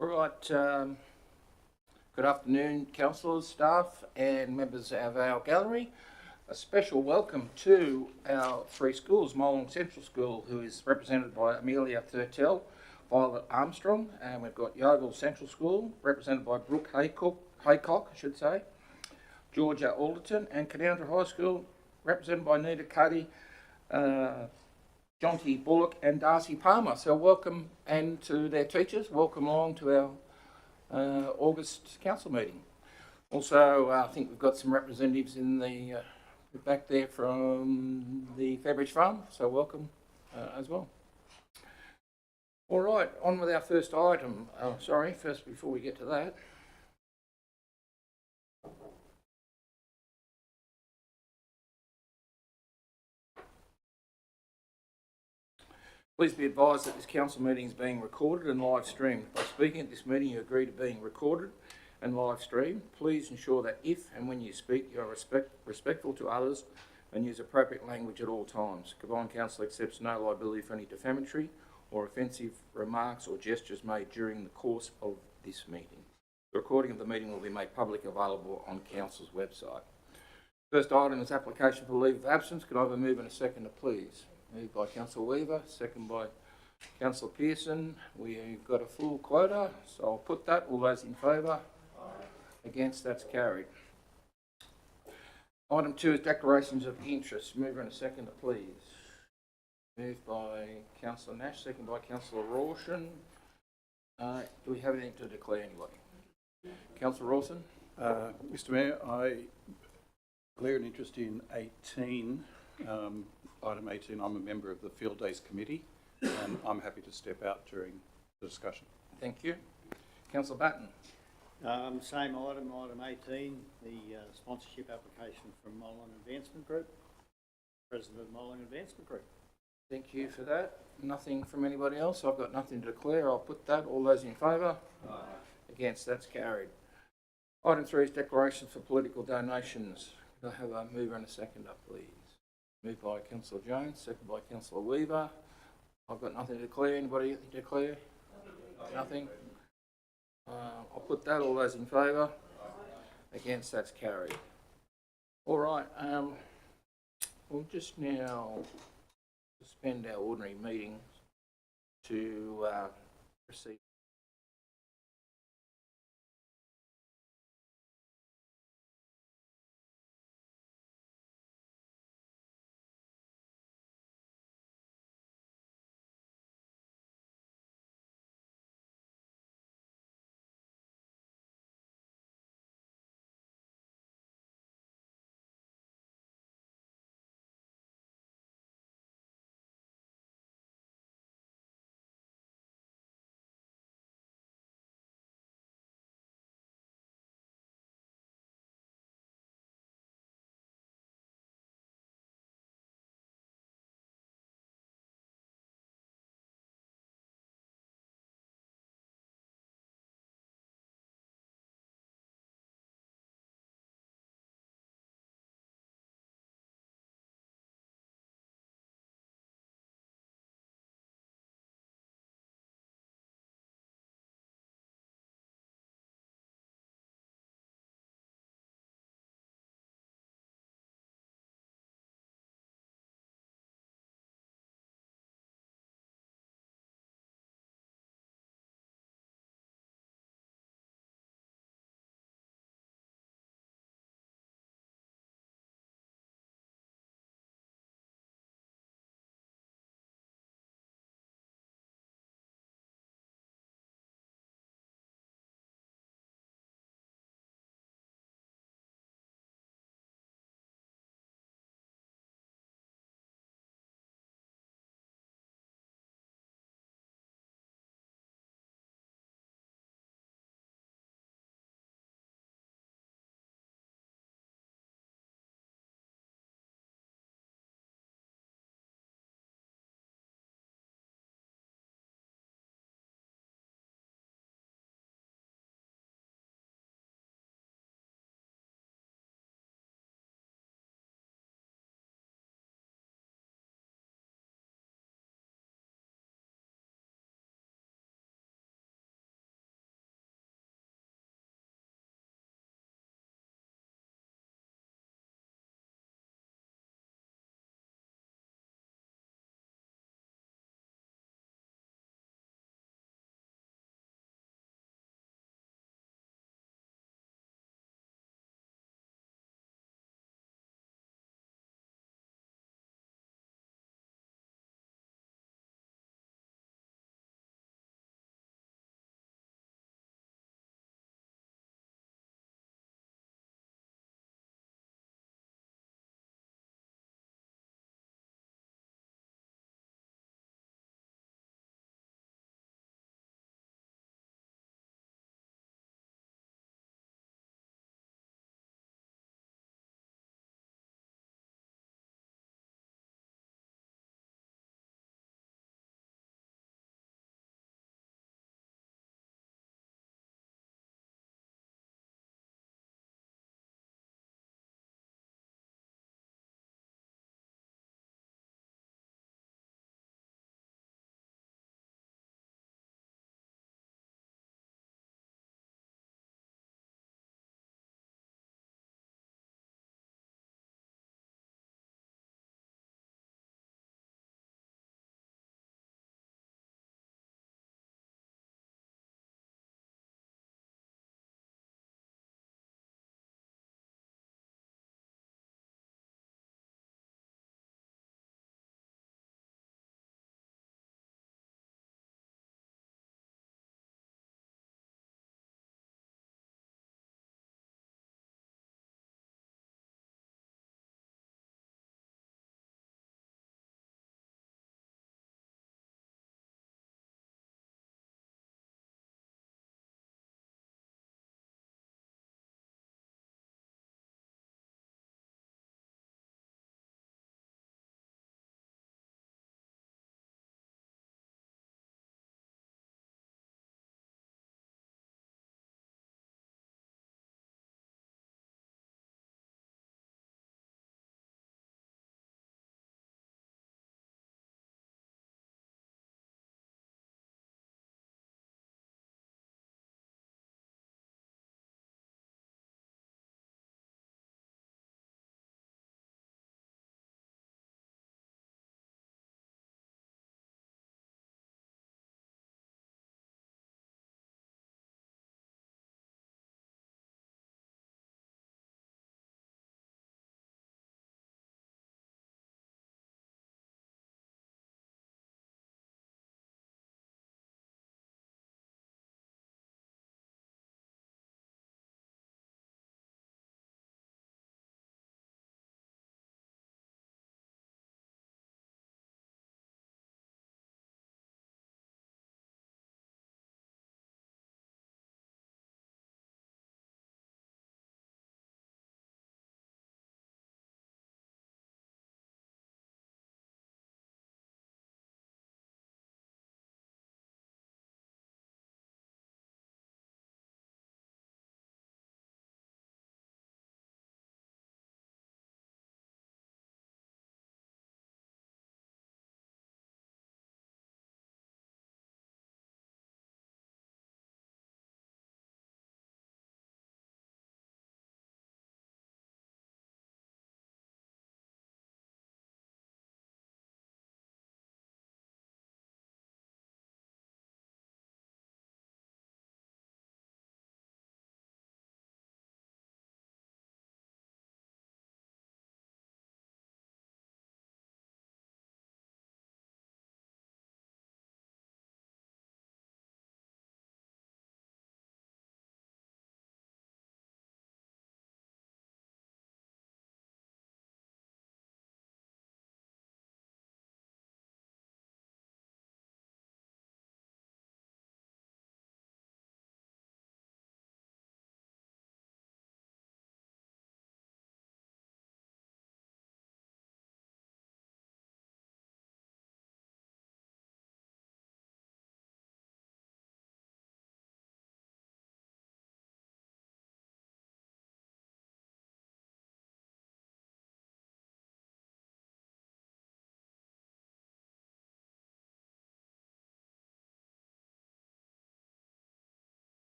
All right, good afternoon, councillors, staff and members of our gallery. A special welcome to our three schools, Molong Central School, who is represented by Amelia Thurtell, Violet Armstrong, and we've got Yeovil Central School, represented by Brooke Haycock, Georgia Alderton, and Canowindra High School, represented by Nita Cuddy, Jonty Bullock and Darcy Palmer. So welcome, and to their teachers, welcome along to our August council meeting. Also, I think we've got some representatives in the back there from the Fairbridge Farm, so welcome as well. All right, on with our first item. First before we get to that. Please be advised that this council meeting is being recorded and live streamed. By speaking at this meeting, you agree to being recorded and live streamed. Please ensure that if and when you speak, you are respectful to others and use appropriate language at all times. Combined Council accepts no liability for any defamatory or offensive remarks or gestures made during the course of this meeting. The recording of the meeting will be made public available on Council's website. First item is application for leave of absence. Could I have a move and a seconder, please? Moved by Councillor Weaver, second by Councillor Pearson. We've got a full quota, so I'll put that. All those in favour? Against? That's carried. Item 2 is declarations of interest. Mover and a seconder, please. Moved by Councillor Nash, second by Councillor Rawson. Do we have anything to declare, anybody? Councillor Rawson? Mr Mayor, I declare an interest in 18. Item 18, I'm a member of the Field Days Committee and I'm happy to step out during the discussion. Thank you. Councillor Batten? Same item, item 18, the sponsorship application from Molong Advancement Group. President of Molong Advancement Group. Thank you for that. Nothing from anybody else? I've got nothing to declare. I'll put that. All those in favour? Against? That's carried. Item 3 is declaration for political donations. Could I have a mover and a seconder, please? Moved by Councillor Jones, second by Councillor Weaver. I've got nothing to declare. Anybody to declare? Nothing? I'll put that. All those in favour? Against? That's carried. All right. We'll just now suspend our ordinary meeting to proceed.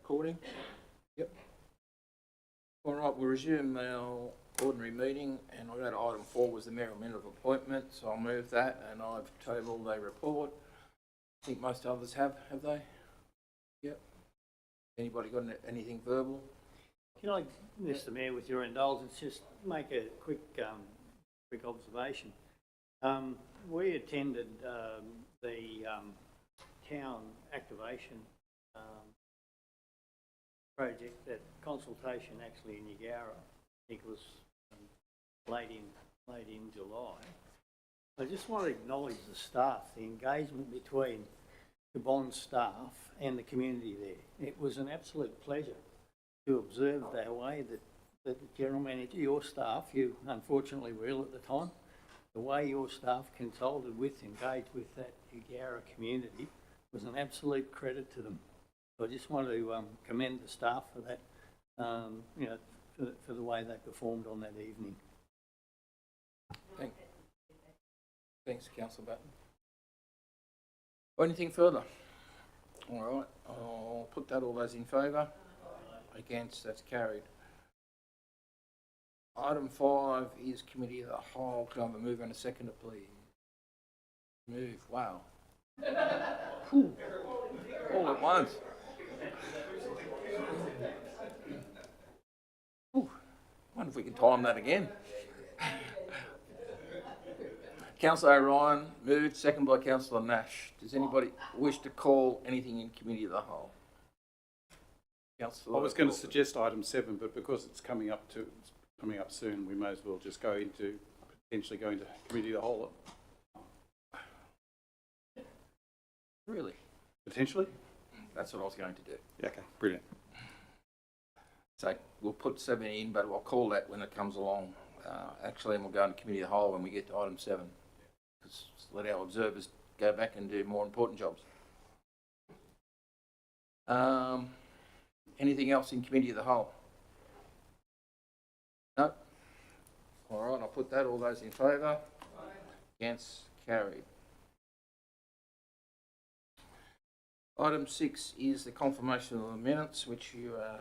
recording? Yep. All right, we'll resume our ordinary meeting, and I'll go to item 4, was the mayoral minute of appointment, so I'll move that, and I've tabled a report. I think most others have they? Yep. Anybody got anything verbal? Can I, Mr Mayor, with your indulgence, just make a quick observation? We attended the town activation project, that consultation actually in Yagara. I think it was late in July. I just want to acknowledge the staff, the engagement between the Bond staff and the community there. It was an absolute pleasure to observe the way that the general manager, your staff, you unfortunately were ill at the time, the way your staff consulted with, engaged with that Yagara community was an absolute credit to them. So I just want to commend the staff for that, you know, for the way they performed on that evening. Thanks, Councillor Batten. Anything further? All right, I'll put that, all those in favour. Against, that's carried. Item 5 is committee of the whole. Can I have a move and a seconder, please? Move, wow. Whew. All at once. Whew. Wonder if we can time that again. Councillor O'Ryan moved, second by Councillor Nash. Does anybody wish to call anything in committee of the whole? Councillor, I was going to suggest item 7, but because it's coming up soon, we may as well just potentially go into committee of the whole. Really? Potentially? That's what I was going to do. Yeah, okay, brilliant. So we'll put 7 in, but I'll call that when it comes along. Actually, and we'll go into committee of the whole when we get to item 7. Just let our observers go back and do more important jobs. Anything else in committee of the whole? No? All right, I'll put that. All those in favour? Against? Carried. Item 6 is the confirmation of the minutes, which you are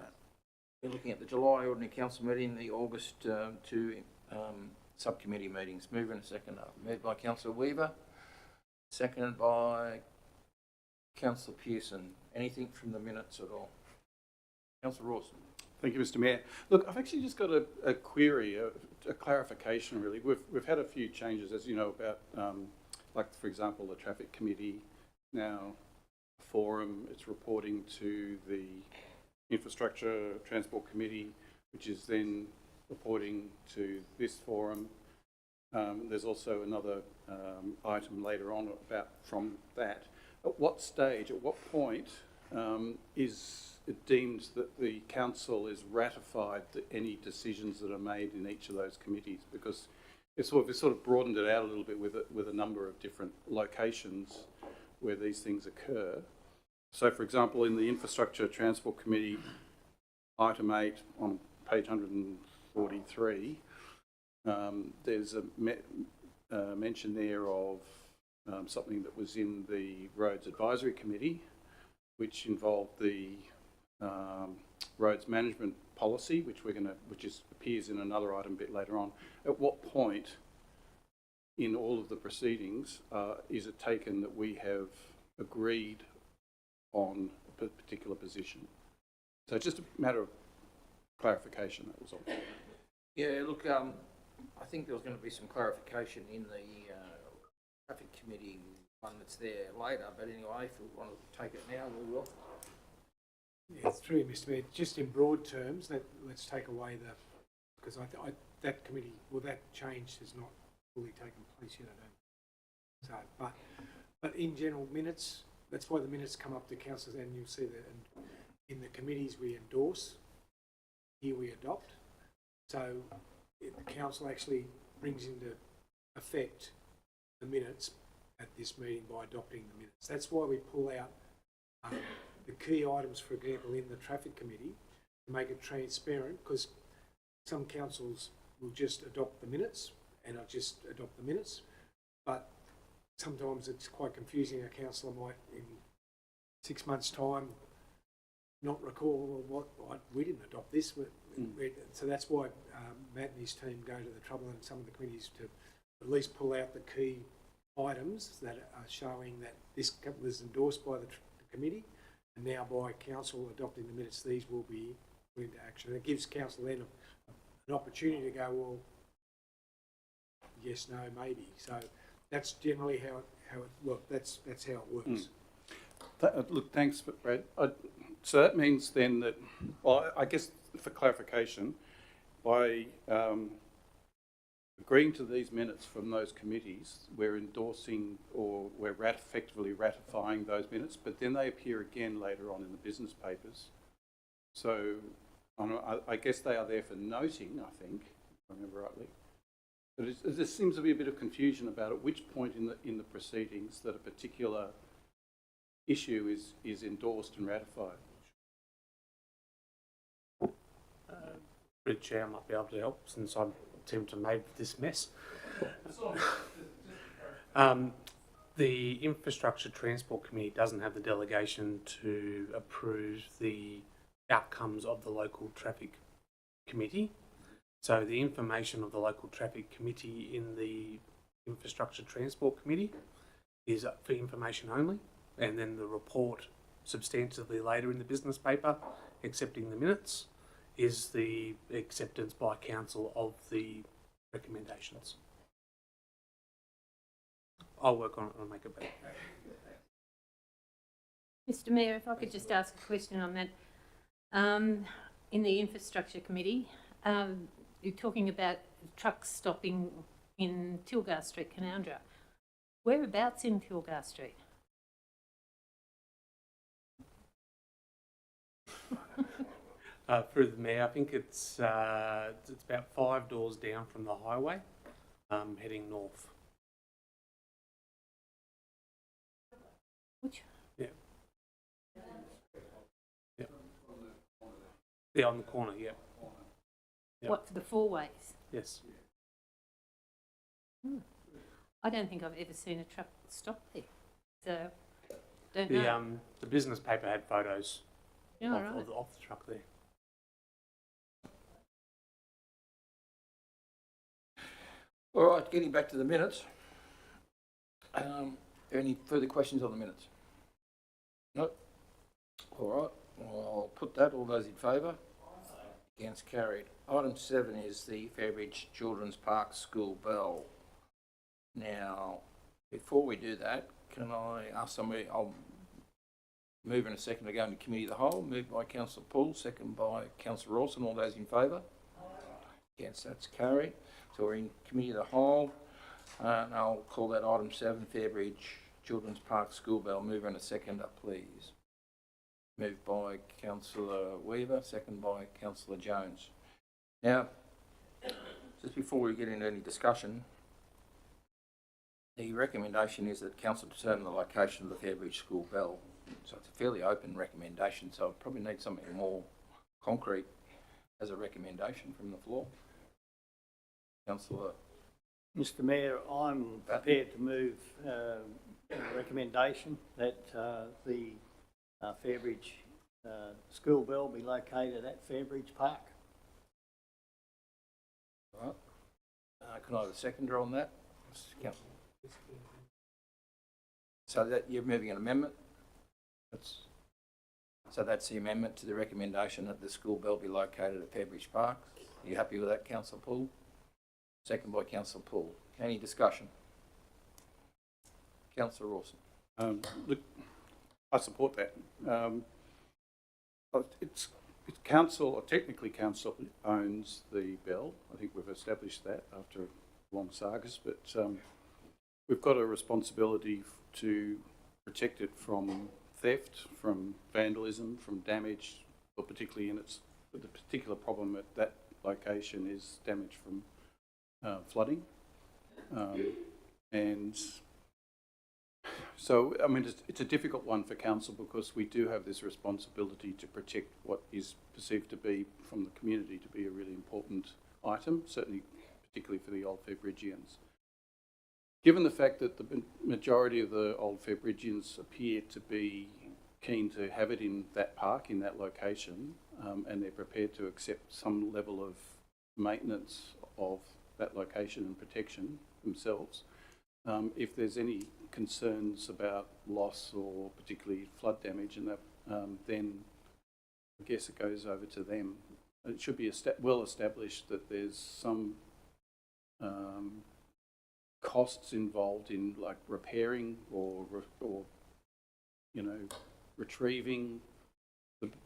looking at the July Ordinary Council meeting, the August 2 subcommittee meetings. Move in a second up. Moved by Councillor Weaver, seconded by Councillor Pearson. Anything from the minutes at all? Councillor Rawson. Thank you, Mr Mayor. Look, I've actually just got a query, a clarification really. We've had a few changes, as you know, about, like for example, the Traffic Committee now forum. It's reporting to the Infrastructure Transport Committee, which is then reporting to this forum. There's also another item later on from that. At what stage, at what point is it deemed that the council is ratified any decisions that are made in each of those committees? Because it's sort of broadened it out a little bit with a number of different locations where these things occur. So, for example, in the Infrastructure Transport Committee, item 8 on page 143, there's a mention there of something that was in the Roads Advisory Committee, which involved the roads management policy, which appears in another item a bit later on. At what point in all of the proceedings is it taken that we have agreed on a particular position? So just a matter of clarification, that was all. Yeah, look, I think there was going to be some clarification in the Traffic Committee one that's there later, but anyway, if we want to take it now, we will. Yeah, through you, Mr Mayor, just in broad terms, let's take away because that committee, well, that change has not fully taken place yet, I don't. So, but in general minutes, that's why the minutes come up to councillors, and you'll see that in the committees we endorse, here we adopt. So the council actually brings into effect the minutes at this meeting by adopting the minutes. That's why we pull out the key items, for example, in the Traffic Committee to make it transparent, because some councils will just adopt the minutes and I'll just adopt the minutes, but sometimes it's quite confusing. A councillor might, in 6 months' time, not recall we didn't adopt this. So that's why Matt and his team go to the trouble and some of the committees to at least pull out the key items that are showing that this was endorsed by the committee, and now by council adopting the minutes, these will be put into action. It gives council then an opportunity to go, well, yes, no, maybe. So that's generally how it look. That's how it works. Look, thanks, Brad. So that means then that, well, I guess for clarification, by agreeing to these minutes from those committees, we're endorsing or we're effectively ratifying those minutes, but then they appear again later on in the business papers. So I guess they are there for noting, I think, if I remember rightly. But there seems to be a bit of confusion about at which point in the proceedings that a particular issue is endorsed and ratified. Through the chair, I might be able to help since I seem to have made this mess. The Infrastructure Transport Committee doesn't have the delegation to approve the outcomes of the Local Traffic Committee. So the information of the Local Traffic Committee in the Infrastructure Transport Committee is for information only, and then the report substantively later in the business paper, accepting the minutes, is the acceptance by council of the recommendations. I'll work on it and make it better. Mr Mayor, if I could just ask a question on that. In the Infrastructure Committee, you're talking about trucks stopping in Tilgar Street, Canowindra. Whereabouts in Tilgar Street? Through the mayor, I think it's about 5 doors down from the highway, heading north. Which? Yeah. Yeah. Yeah, on the corner. Yeah. Yep. What, for the four ways? Yes. I don't think I've ever seen a truck stop there. So, don't know. The business paper had photos Yeah, of right. the truck there. All right, getting back to the minutes. Any further questions on the minutes? No? All right, well, I'll put that. All those in favour? Against, carried. Item 7 is the Fairbridge Children's Park School Bell. Now, before we do that, can I ask somebody, I'll move in a second to go into Committee of the Whole. Moved by Councillor Poole, second by Councillor Rawson. All those in favour? Against, that's carried. So we're in Committee of the Whole, and I'll call that item 7, Fairbridge Children's Park School Bell. Move in a seconder, please. Moved by Councillor Weaver, second by Councillor Jones. Now, just before we get into any discussion, the recommendation is that Council determine the location of the Fairbridge School Bell. So it's a fairly open recommendation, so I probably need something more concrete as a recommendation from the floor. Councillor. Mr Mayor, I'm prepared to move a recommendation that the Fairbridge School Bell be located at Fairbridge Park. All right. Can I have a seconder on that? So that you're moving an amendment? So that's the amendment to the recommendation that the school bell be located at Fairbridge Park. Are you happy with that, Councillor Poole? Second by Councillor Poole. Any discussion? Councillor Rawson. Look, I support that. It's council, or technically council, owns the bell. I think we've established that after long sagas, but we've got a responsibility to protect it from theft, from vandalism, from damage, or particularly the particular problem at that location is damage from flooding. And so, I mean, it's a difficult one for council because we do have this responsibility to protect what is perceived to be, from the community, to be a really important item, certainly particularly for the Old Fairbridgians. Given the fact that the majority of the Old Fairbridgians appear to be keen to have it in that park, in that location, and they're prepared to accept some level of maintenance of that location and protection themselves. If there's any concerns about loss or particularly flood damage and that, then I guess it goes over to them. It should be well established that there's some costs involved in like repairing or retrieving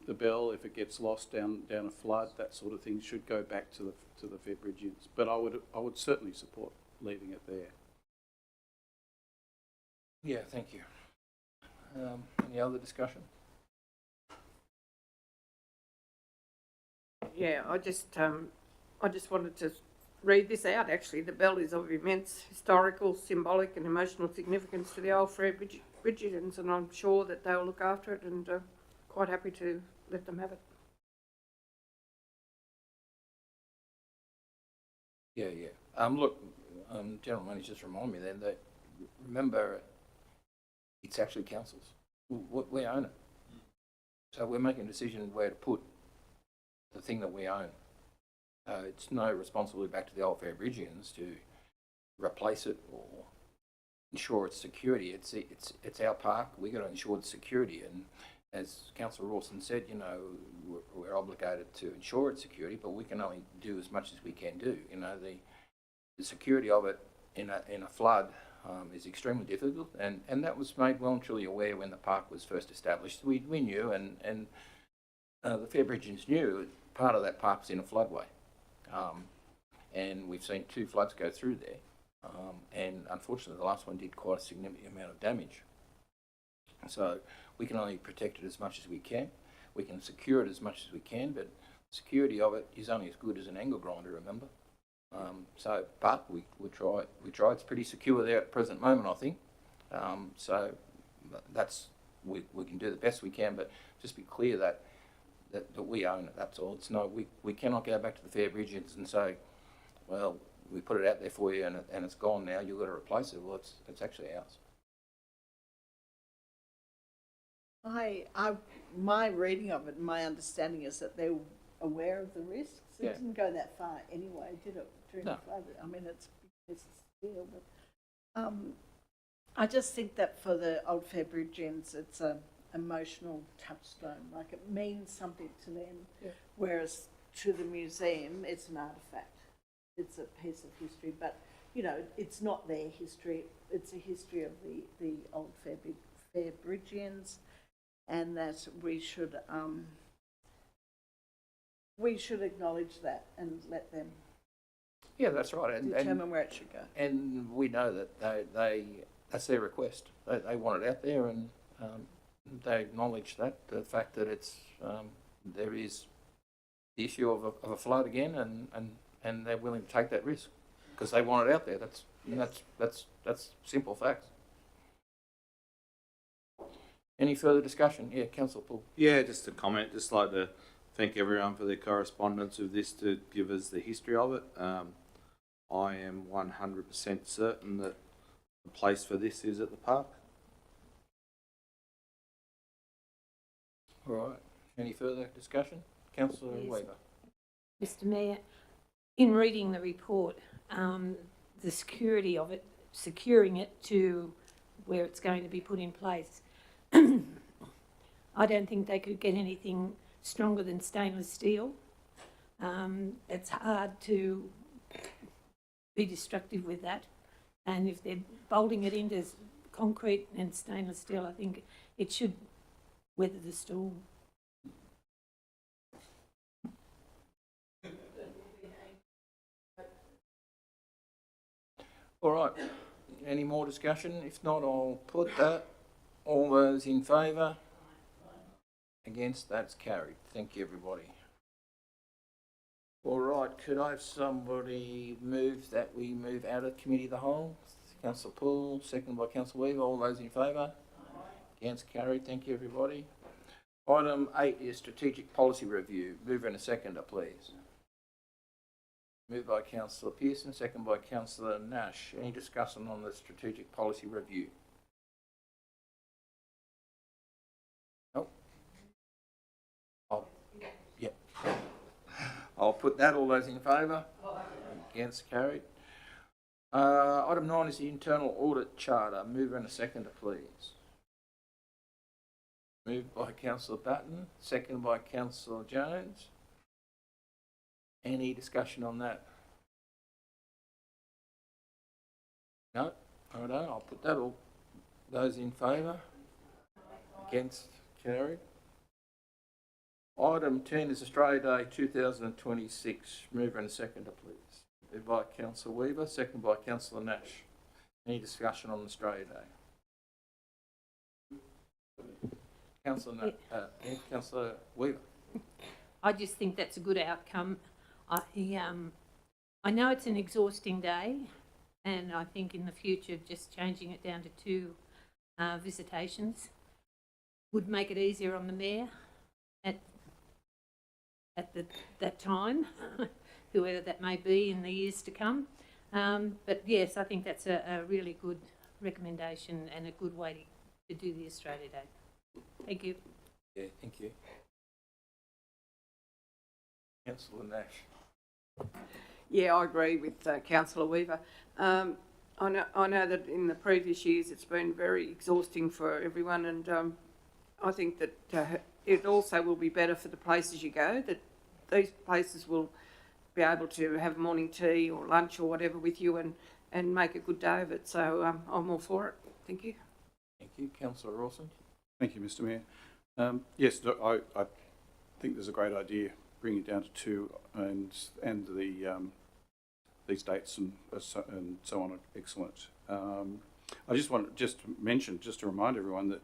the bell if it gets lost down a flood. That sort of thing should go back to the Fair Bridgians. But I would certainly support leaving it there. Yeah, thank you. Any other discussion? Yeah, I just wanted to read this out, actually. The bell is of immense historical, symbolic and emotional significance to the old Fair Bridgians, and I'm sure that they'll look after it, and quite happy to let them have it. Yeah. Look, General Manager, just remind me then that, remember, it's actually council's. We own it. So we're making a decision where to put the thing that we own. It's no responsibility back to the old Fair Bridgians to replace it or ensure its security. It's our park. We've got to ensure the security. And as Councillor Rawson said, we're obligated to ensure its security, but we can only do as much as we can do. The security of it in a flood is extremely difficult, and that was made well and truly aware when the park was first established. We knew, and the Fair Bridgians knew part of that park was in a floodway. And we've seen 2 floods go through there, and unfortunately the last one did quite a significant amount of damage. So we can only protect it as much as we can. We can secure it as much as we can, but security of it is only as good as an angle grinder, remember? But we try. It's pretty secure there at the present moment, I think. So we can do the best we can, but just be clear that we own it. That's all. It's no. We cannot go back to the Fair Bridgians and say, well, we put it out there for you and it's gone now. You've got to replace it. Well, it's actually ours. My reading of it and my understanding is that they're aware of the risks. Yeah. It didn't go that far anyway, did it? During No. the flood? I mean, it's a steel, but I just think that for the old Fair Bridgians, it's a emotional touchstone. Like it means something to them, Yeah. whereas to the museum, it's an artefact. It's a piece of history, but it's not their history. It's a history of the old Fair Bridgians, and that we should acknowledge that and let them Yeah, that's right. determine where it should go. And we know that they that's their request. They want it out there, and they acknowledge that the fact that it's there is the issue of a flood again, and they're willing to take that risk because they want it out there. That's simple facts. Any further discussion? Yeah, Councillor Paul. Yeah, just a comment. Just like to thank everyone for their correspondence with this to give us the history of it. I am 100% certain that the place for this is at the park. All right. Any further discussion? Councillor Yes. Weaver. Mr Mayor, in reading the report, the security of it, securing it to where it's going to be put in place, I don't think they could get anything stronger than stainless steel. It's hard to be destructive with that, and if they're bolting it into concrete and stainless steel, I think it should weather the storm. All right. Any more discussion? If not, I'll put that. All those in favour? Against? That's carried. Thank you, everybody. All right. Could I have somebody move that we move out of committee of the whole? Councillor Poole, second by Councillor Weaver. All those in favour? Against? Carried. Thank you, everybody. Item 8 is strategic policy review. Move in a seconder, please. Moved by Councillor Pearson, second by Councillor Nash. Any discussion on the strategic policy review? I'll put that. All those in favour? Against, carried. Item 9 is the internal audit charter. Mover and a seconder, please. Moved by Councillor Batten, seconded by Councillor Jones. Any discussion on that? No? Righto, I'll put that. All those in favour? Against, carried. Item 10 is Australia Day 2026. Mover and a seconder, please. Moved by Councillor Weaver, seconded by Councillor Nash. Any discussion on Australia Day? Councillor Councillor Weaver. I just think that's a good outcome. I know it's an exhausting day, and I think in the future just changing it down to 2 visitations would make it easier on the mayor at that time, whoever that may be in the years to come. But yes, I think that's a really good recommendation and a good way to do the Australia Day. Thank you. Yeah, thank you. Councillor Nash. Yeah, I agree with Councillor Weaver. I know that in the previous years it's been very exhausting for everyone, and I think that it also will be better for the places you go, that these places will be able to have morning tea or lunch or whatever with you and make a good day of it. So I'm all for it. Thank you. Thank you. Councillor Rawson. Thank you, Mr Mayor. Yes, look, I think there's a great idea, bringing it down to 2, and these dates and so on are excellent. I just want to mention, just to remind everyone that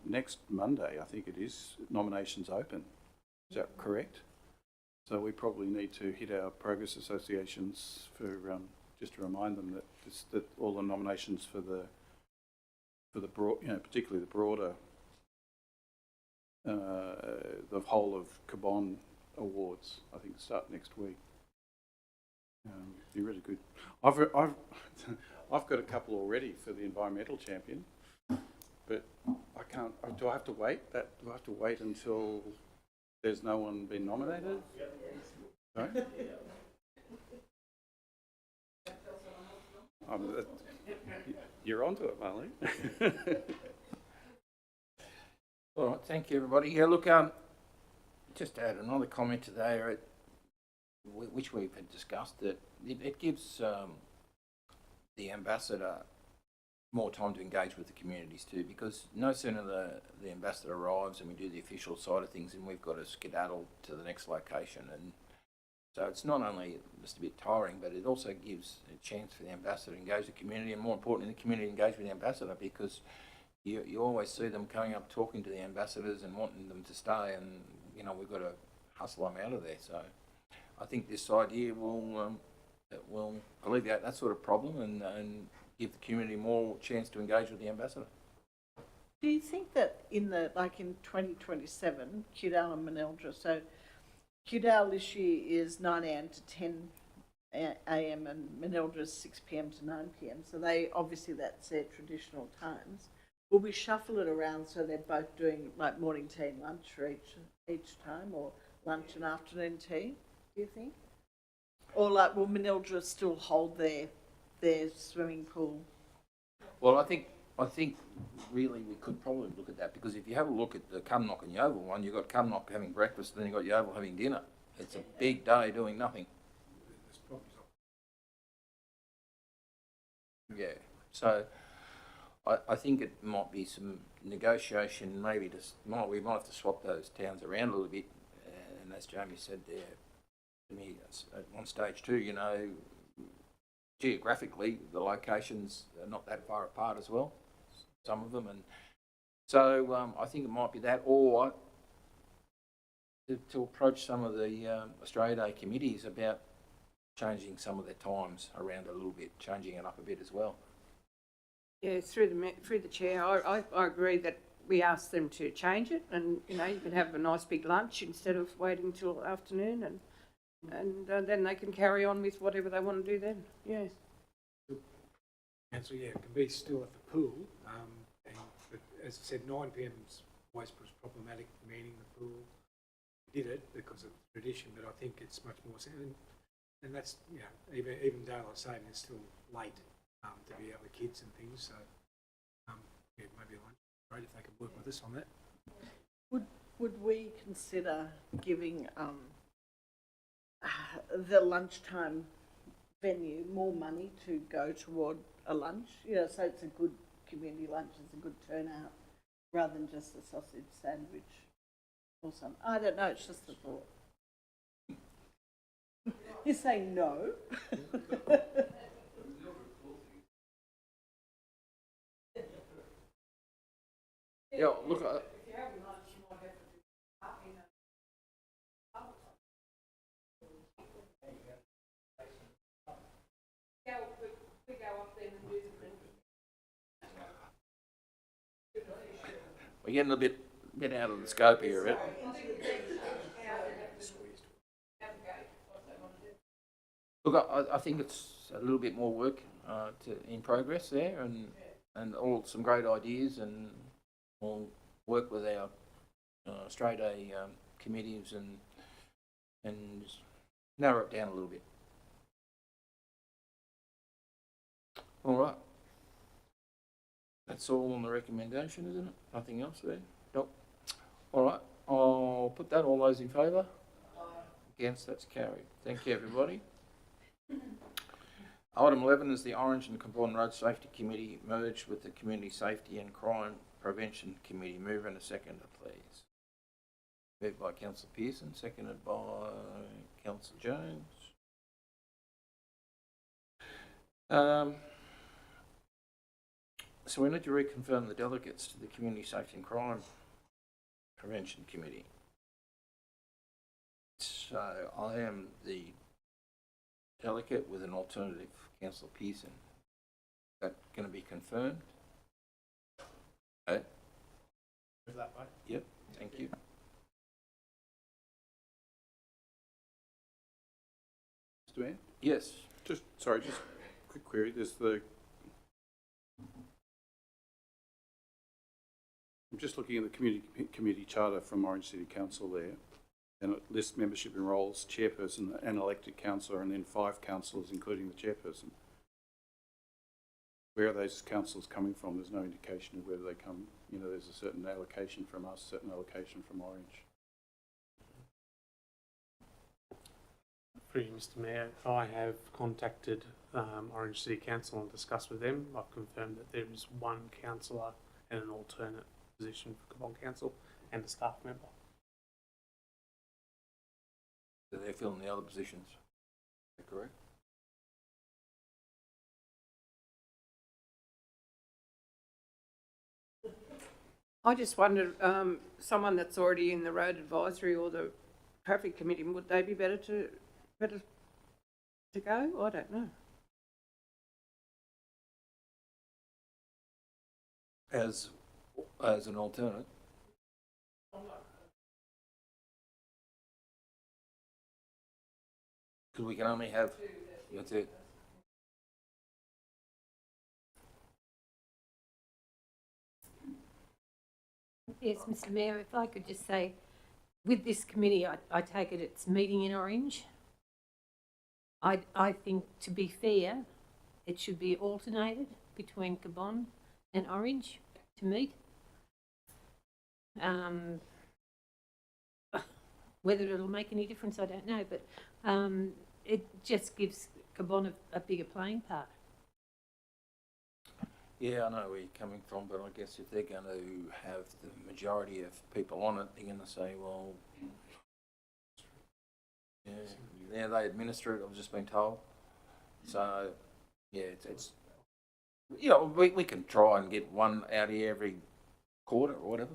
next Monday, I think it is, nominations open. Is that correct? So we probably need to hit our progress associations for just to remind them that all the nominations for the broad, particularly the broader, the whole of Cabon awards, I think start next week. Be really good. I've got a couple already for the environmental champion, but I can't. Do I have to wait? Do I have to wait until there's no one been nominated? Sorry? You're onto it, Marlene. All right, thank you, everybody. Yeah, look, just to add another comment to there, which we've discussed, that it gives the ambassador more time to engage with the communities too, because no sooner the ambassador arrives and we do the official side of things and we've got to skedaddle to the next location, and so it's not only just a bit tiring, but it also gives a chance for the ambassador to engage the community, and more importantly, the community engage with the ambassador, because you always see them coming up talking to the ambassadors and wanting them to stay, and we've got to hustle them out of there. So I think this idea will alleviate that sort of problem and give the community more chance to engage with the ambassador. Do you think that in 2027, Kewdale and Manildra, so Kewdale this year is 9 a.m. to 10 a.m. and Manildra is 6 p.m. to 9 p.m. So obviously that's their traditional times. Will we shuffle it around so they're both doing like morning tea and lunch for each time, or lunch and afternoon tea, do you think? Or will Manildra still hold their swimming pool? Well, I think really we could probably look at that, because if you have a look at the Cumnock and Yeovil one, you've got Cumnock having breakfast, then you've got Yeovil having dinner. It's a big day doing nothing. Yeah, so I think it might be some negotiation, maybe we might have to swap those towns around a little bit, and as Jamie said there to me at one stage too, geographically the locations are not that far apart as well, some of them, and so I think it might be that, or to approach some of the Australia Day committees about changing some of their times around a little bit, changing it up a bit as well. Yeah, through the chair, I agree that we ask them to change it, and you can have a nice big lunch instead of waiting till afternoon, and then they can carry on with whatever they want to do then. Yes. And so it can be still at the pool, but as I said, 9 p.m. is always problematic, meeting the pool. did it because of tradition, but I think it's much more, and that's, you know, even daylight saving is still late to be out with kids and things, so yeah, maybe lunch, great if they could work with us on that. Would we consider giving the lunchtime venue more money to go toward a lunch? You know, so it's a good community lunch, it's a good turnout, rather than just a sausage sandwich or something. I don't know, it's just a thought. You're saying no? Yeah, look, we're getting a bit out of the scope here, a bit. Look, I think it's a little bit more work in progress there, and all some great ideas, and we'll work with our straight A committees and narrow it down a little bit. All right. That's all on the recommendation, isn't it? Nothing else there? Nope. All right. I'll put that. All those in favour? Against? That's carried. Thank you, everybody. Item 11 is the Orange and Cabonne Road Safety Committee merged with the Community Safety and Crime Prevention Committee. Move and a seconder, please. Moved by Councillor Pearson, seconded by Councillor Jones. So we need to reconfirm the delegates to the Community Safety and Crime Prevention Committee. So I am the delegate with an alternative, Councillor Pearson. Is that going to be confirmed? Okay. Move that way. Yep, thank you. Mr. Mayor? Yes. Just a quick query. I'm just looking at the committee charter from Orange City Council there, and it lists membership and roles, chairperson, and elected councillor, and then 5 councillors, including the chairperson. Where are those councillors coming from? There's no indication of whether they come, you know, there's a certain allocation from us, certain allocation from Orange. Through you, Mr. Mayor, I have contacted Orange City Council and discussed with them. I've confirmed that there is 1 councillor and an alternate position for Cabonne Council and a staff member. So they're filling the other positions. Is that correct? I just wondered, someone that's already in the road advisory or the traffic committee, would they be better to go? I don't know. As an alternate. Because we can only have, that's it. Yes, Mr. Mayor, if I could just say, with this committee, I take it it's meeting in Orange. I think, to be fair, it should be alternated between Cabonne and Orange to meet. Whether it'll make any difference, I don't know, but it just gives Cabonne a bigger playing part. Yeah, I know where you're coming from, but I guess if they're going to have the majority of people on it, they're going to say, well, yeah, they administer it, I've just been told. So, yeah, it's you know, we can try and get one out here every quarter or whatever.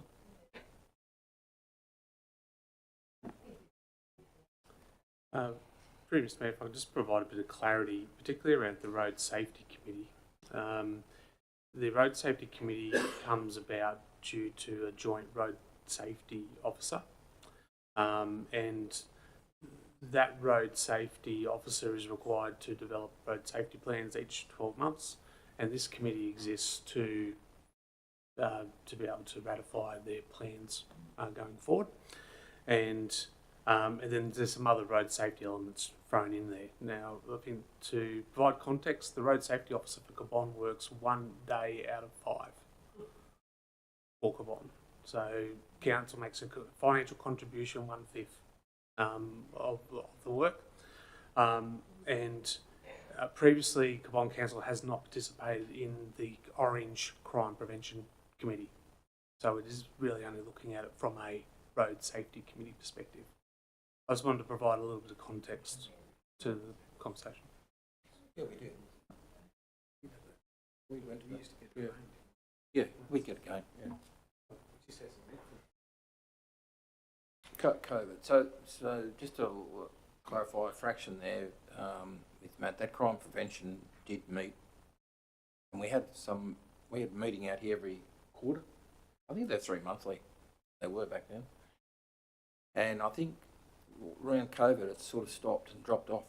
Previous Mayor, if I could just provide a bit of clarity, particularly around the Road Safety Committee. The Road Safety Committee comes about due to a joint road safety officer, and that road safety officer is required to develop road safety plans each 12 months, and this committee exists to be able to ratify their plans going forward. And And then there's some other road safety elements thrown in there. Now, I think to provide context, the road safety officer for Cabon works 1 day out of 5 for Cabon. So council makes a financial contribution, 1/5 of the work. Previously, Cabon Council has not participated in the Orange Crime Prevention Committee. So it is really only looking at it from a road safety committee perspective. I just wanted to provide a little bit of context to the conversation. Yeah, we did. We went to used to get yeah, we get a game. Yeah. COVID. So just to clarify a fraction there, with Matt, that crime prevention did meet, and we had a meeting out here every quarter. I think they're 3 monthly. They were back then, and I think around COVID it sort of stopped and dropped off.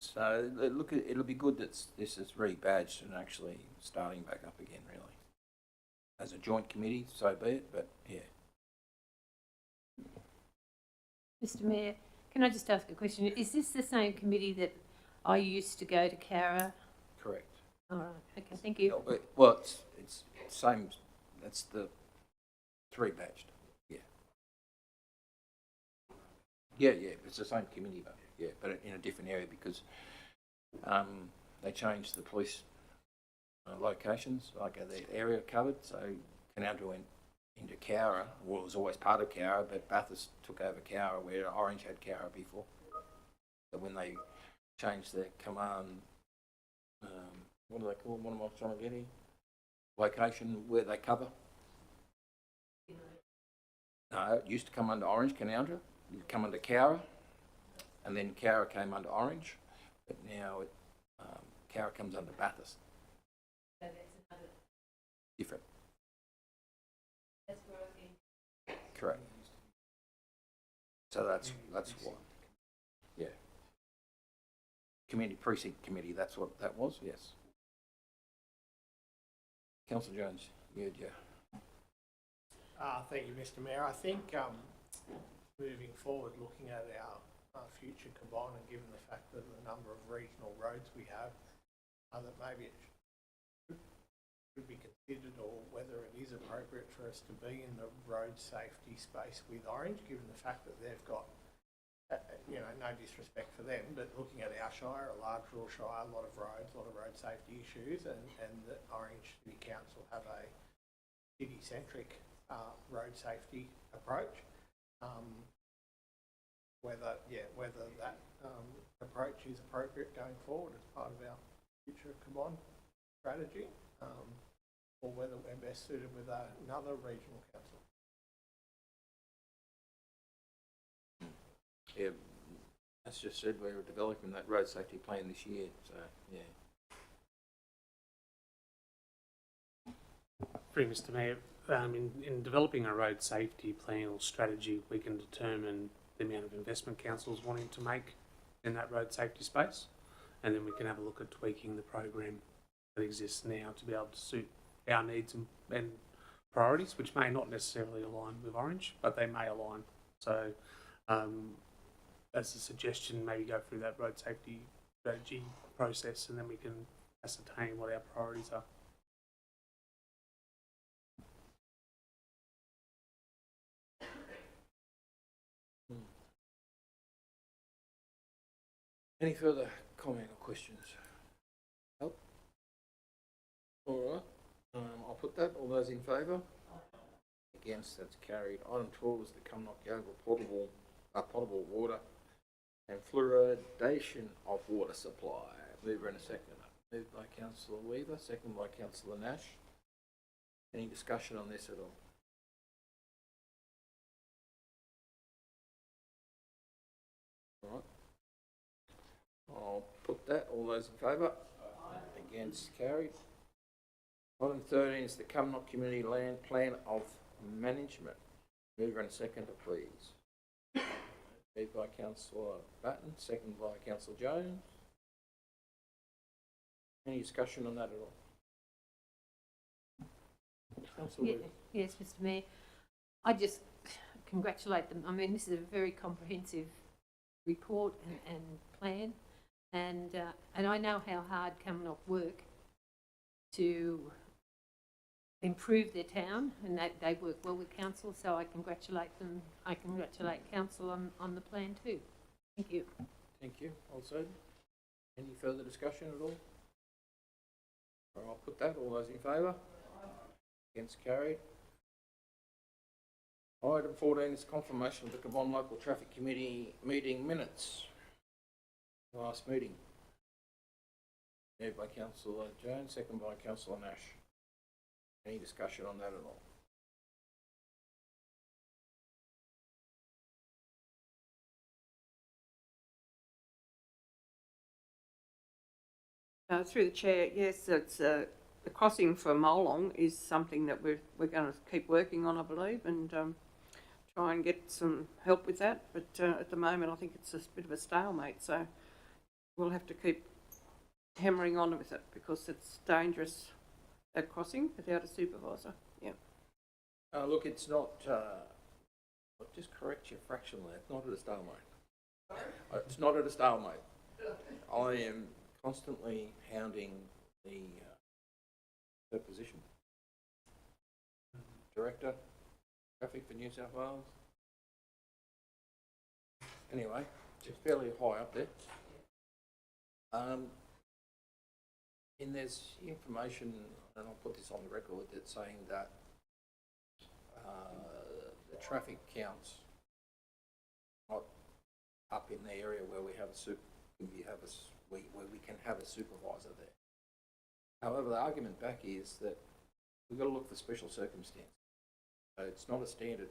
So look, it'll be good that this is rebadged and actually starting back up again, really. As a joint committee, so be it, but yeah. Mr Mayor, can I just ask a question? Is this the same committee that I used to go to Cara? Correct. All right, okay, thank you. No, well, it's same, that's the 3 badged, yeah. Yeah, it's the same committee, but yeah, but in a different area because they changed the police locations, like the area covered, so Canaldra went into Cowra. Well, it was always part of Cowra, but Bathurst took over Cowra where Orange had Cowra before. So when they changed their command, what do they call them? What am I trying to get here? Location where they cover? No, it used to come under Orange, Canaldra. It would come under Cowra, and then Cowra came under Orange, but now Cowra comes under Bathurst. So that's another, Different. that's where I think. Correct. So that's what. Yeah. Community Precinct Committee, that's what that was, yes. Councillor Jones, you had your... Thank you, Mr Mayor. I think moving forward, looking at our future Cabon and given the fact that the number of regional roads we have, that maybe it should be considered, or whether it is appropriate for us to be in the road safety space with Orange, given the fact that they've got, no disrespect for them, but looking at our shire, a large rural shire, a lot of roads, a lot of road safety issues, and that Orange City Council have a city-centric road safety approach. Whether that approach is appropriate going forward as part of our future Cabon strategy, or whether we're best suited with another regional council. Yeah, as just said, we're developing that road safety plan this year, so yeah. Through Mr Mayor, in developing a road safety plan or strategy, we can determine the amount of investment council's wanting to make in that road safety space, and then we can have a look at tweaking the program that exists now to be able to suit our needs and priorities, which may not necessarily align with Orange, but they may align. So as a suggestion, maybe go through that road safety strategy process, and then we can ascertain what our priorities are. Any further comment or questions? Nope. All right, I'll put that. All those in favour? Against, that's carried. Item 12 is the Cumnock Yoga potable water and fluoridation of water supply. Mover in a second. Moved by Councillor Weaver, second by Councillor Nash. Any discussion on this at all? All right. I'll put that. All those in favour? Against, carried. Item 13 is the Cumnock Community Land Plan of Management. Mover and seconder, please. Moved by Councillor Batten, second by Councillor Jones. Any discussion on that at all? Councillor Weaver. Yes, Mr Mayor. I just congratulate them. I mean, this is a very comprehensive report and plan, and I know how hard Cumnock work to improve their town, and they work well with council, so I congratulate them. I congratulate council on the plan too. Thank you. Thank you. Also, any further discussion at all? Or I'll put that. All those in favour? Against, carried. Item 14 is confirmation of the Cabonne Local Traffic Committee meeting minutes. Last meeting. Moved by Councillor Jones, second by Councillor Nash. Any discussion on that at all? Through the chair, yes, it's the crossing for Molong is something that we're going to keep working on, I believe, and try and get some help with that. But at the moment, I think it's a bit of a stalemate, so we'll have to keep hammering on with it because it's dangerous, that crossing, without a supervisor. Yeah. Look, it's not. I'll just correct you fractionally. It's not at a stalemate. It's not at a stalemate. I am constantly hounding the her position. Director, Traffic for New South Wales. Anyway, it's fairly high up there. And there's information, and I'll put this on the record, that's saying that the traffic counts not up in the area where we have where we can have a supervisor there. However, the argument back is that we've got to look for special circumstances. So it's not a standard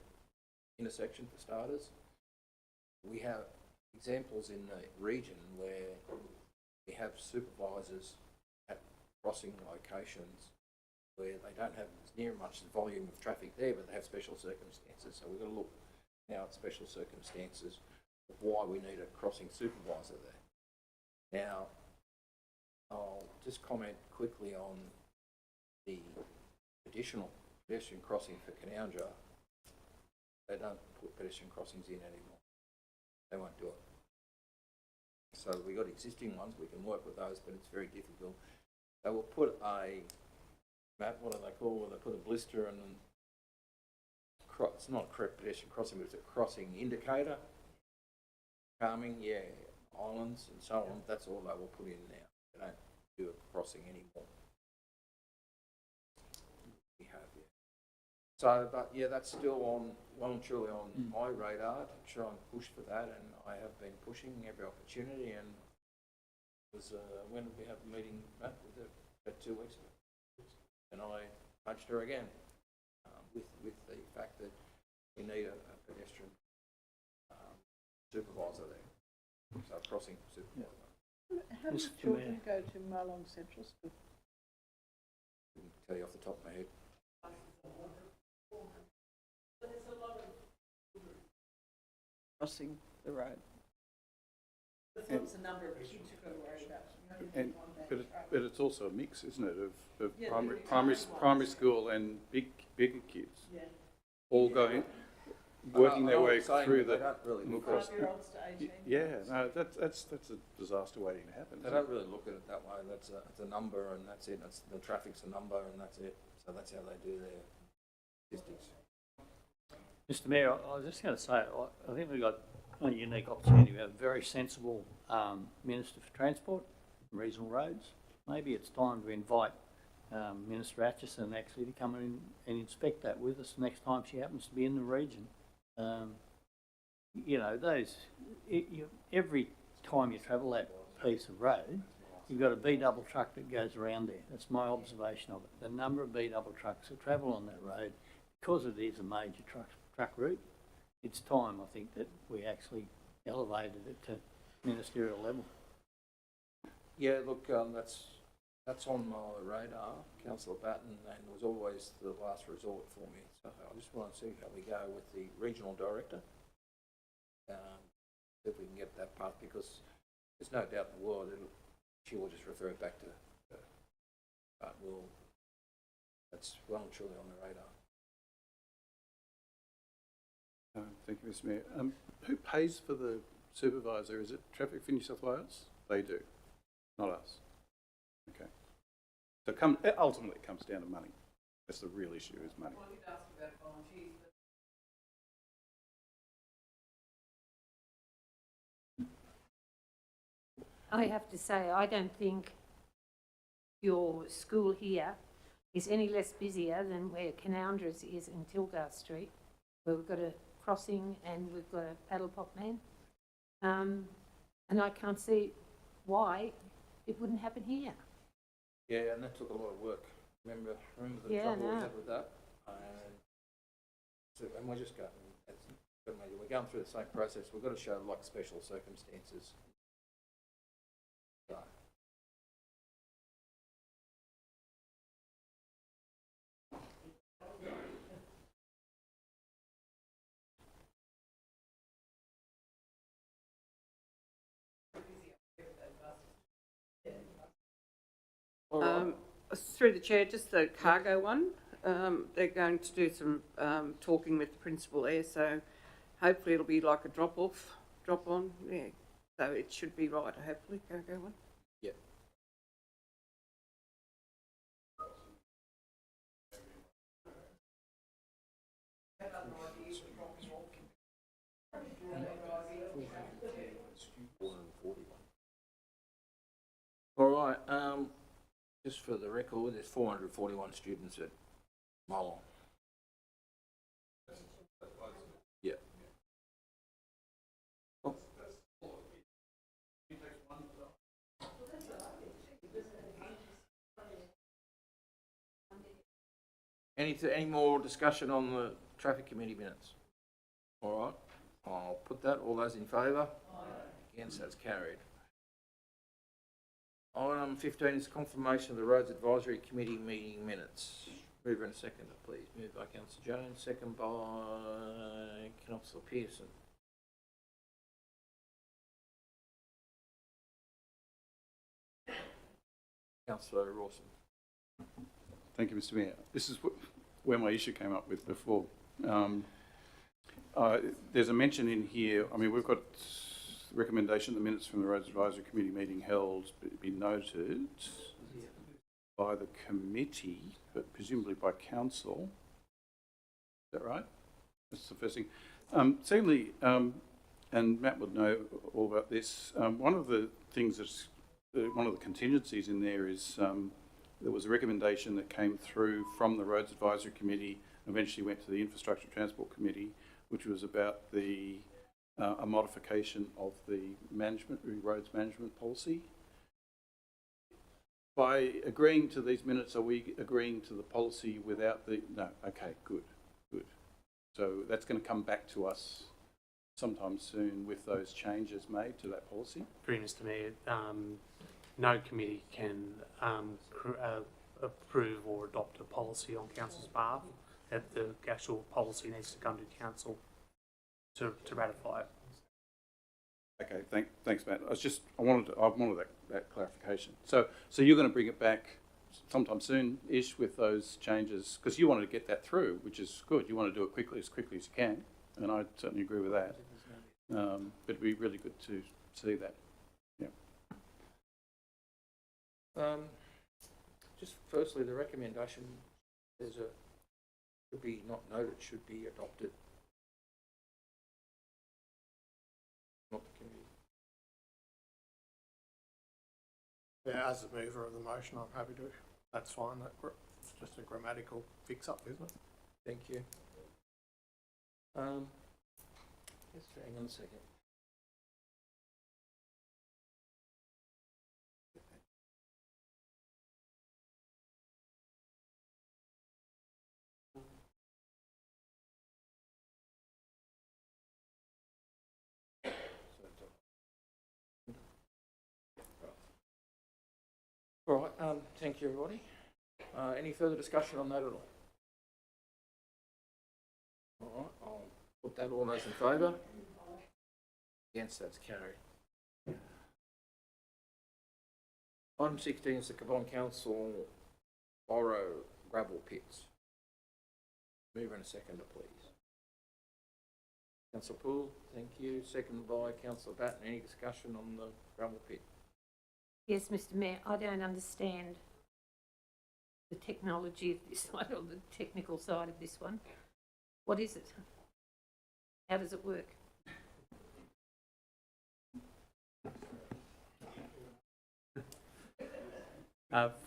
intersection for starters. We have examples in the region where we have supervisors at crossing locations where they don't have near much volume of traffic there, but they have special circumstances. So we've got to look now at special circumstances of why we need a crossing supervisor there. Now, I'll just comment quickly on the additional pedestrian crossing for Canowindra. They don't put pedestrian crossings in anymore. They won't do it. So we've got existing ones, we can work with those, but it's very difficult. They will put a map, what do they call, where they put a blister and it's not a pedestrian crossing, but it's a crossing indicator. Calming, yeah, islands and so on, that's all they will put in now. They don't do a crossing anymore. We have, yeah. So, but yeah, that's still on, well and truly on my radar to try and push for that, and I have been pushing every opportunity, and it was, when did we have a meeting, Matt? Was it about 2 weeks ago? And I nudged her again with the fact that we need a pedestrian supervisor there, so crossing supervisor. How many children go to Marlong Central School? Couldn't tell you off the top of my head. Crossing the road. That's the number of kids you've got to worry about. But it's also a mix, isn't it, of primary school and bigger kids, Yeah. all going, working their way through they the. don't really look at it. 5-year-olds to 18. Yeah, no, that's a disaster waiting to happen. They don't really look at it that way. It's a number and that's it. That's, the traffic's a number and that's it. So that's how they do their statistics. Mr Mayor, I was just going to say, I think we've got a unique opportunity. We have a very sensible Minister for Transport and Regional Roads. Maybe it's time to invite Minister Atchison actually to come in and inspect that with us next time she happens to be in the region. You know, every time you travel that piece of road, you've got a B-double truck that goes around there. That's my observation of it. The number of B-double trucks that travel on that road, because it is a major truck route, it's time, I think, that we actually elevated it to ministerial level. Yeah, look, that's on my radar, Councillor Batten, and it was always the last resort for me. So I just want to see how we go with the regional director. If we can get that part, because there's no doubt in the world she will just refer it back to her. But that's well and truly on the radar. Thank you, Mr Mayor. Who pays for the supervisor? Is it Traffic for New South Wales? They do, not us. Okay. So ultimately it comes down to money. That's the real issue, is money. I have to say, I don't think your school here is any less busier than where Canoundras is in Tilgar Street, where we've got a crossing and we've got a paddle pop man. And I can't see why it wouldn't happen here. Yeah, and that took a lot of work. Remember the Yeah, trouble we no. had with that? And we're just going, we're going through the same process. We've got to show like special circumstances. So, all right. Through the chair, just the cargo one. They're going to do some talking with the principal there, so hopefully it'll be like a drop on. Yeah, so it should be right. Hopefully, cargo one. Yep. All right, just for the record, there's 441 students at Molong. Yeah. Oh. Any more discussion on the traffic committee minutes? All right, I'll put that. All those in favour? Against, that's carried. Item 15 is confirmation of the Roads Advisory Committee meeting minutes. Mover and seconder, please. Moved by Councillor Jones, second by Councillor Pearson. Councillor Rawson. Thank you, Mr Mayor. This is where my issue came up with before. There's a mention in here, I mean, we've got recommendation the minutes from the Roads Advisory Committee meeting held be noted by the committee, but presumably by council. Is that right? That's the first thing. Secondly, and Matt would know all about this, one of the things that's, one of the contingencies in there is there was a recommendation that came through from the Roads Advisory Committee, eventually went to the Infrastructure Transport Committee, which was about the a modification of the roads management policy. By agreeing to these minutes, are we agreeing to the policy without the, no, okay, good. So that's going to come back to us sometime soon with those changes made to that policy? Through Mr Mayor, no committee can approve or adopt a policy on council's behalf. That the actual policy needs to come to council to ratify it. Okay, thanks, Matt. I wanted that clarification. So you're going to bring it back sometime soon-ish with those changes, because you wanted to get that through, which is good. You want to do it quickly as you can, and I certainly agree with that. But it'd be really good to see that. Yeah. Just firstly, the recommendation, should be not noted, should be adopted. Not the committee. Yeah, as the mover of the motion, I'm happy to. That's fine. It's just a grammatical fix-up, isn't it? Thank you. Just hang on a second. All right, thank you, everybody. Any further discussion on that at all? All right, I'll put that. All those in favour? Against, that's carried. Item 16 is the Cabonne Council borrow gravel pits. Mover and seconder, please. Councillor Poole, thank you. Seconded by Councillor Batten. Any discussion on the gravel pit? Yes, Mr Mayor, I don't understand the technology of this one, or the technical side of this one. What is it? How does it work?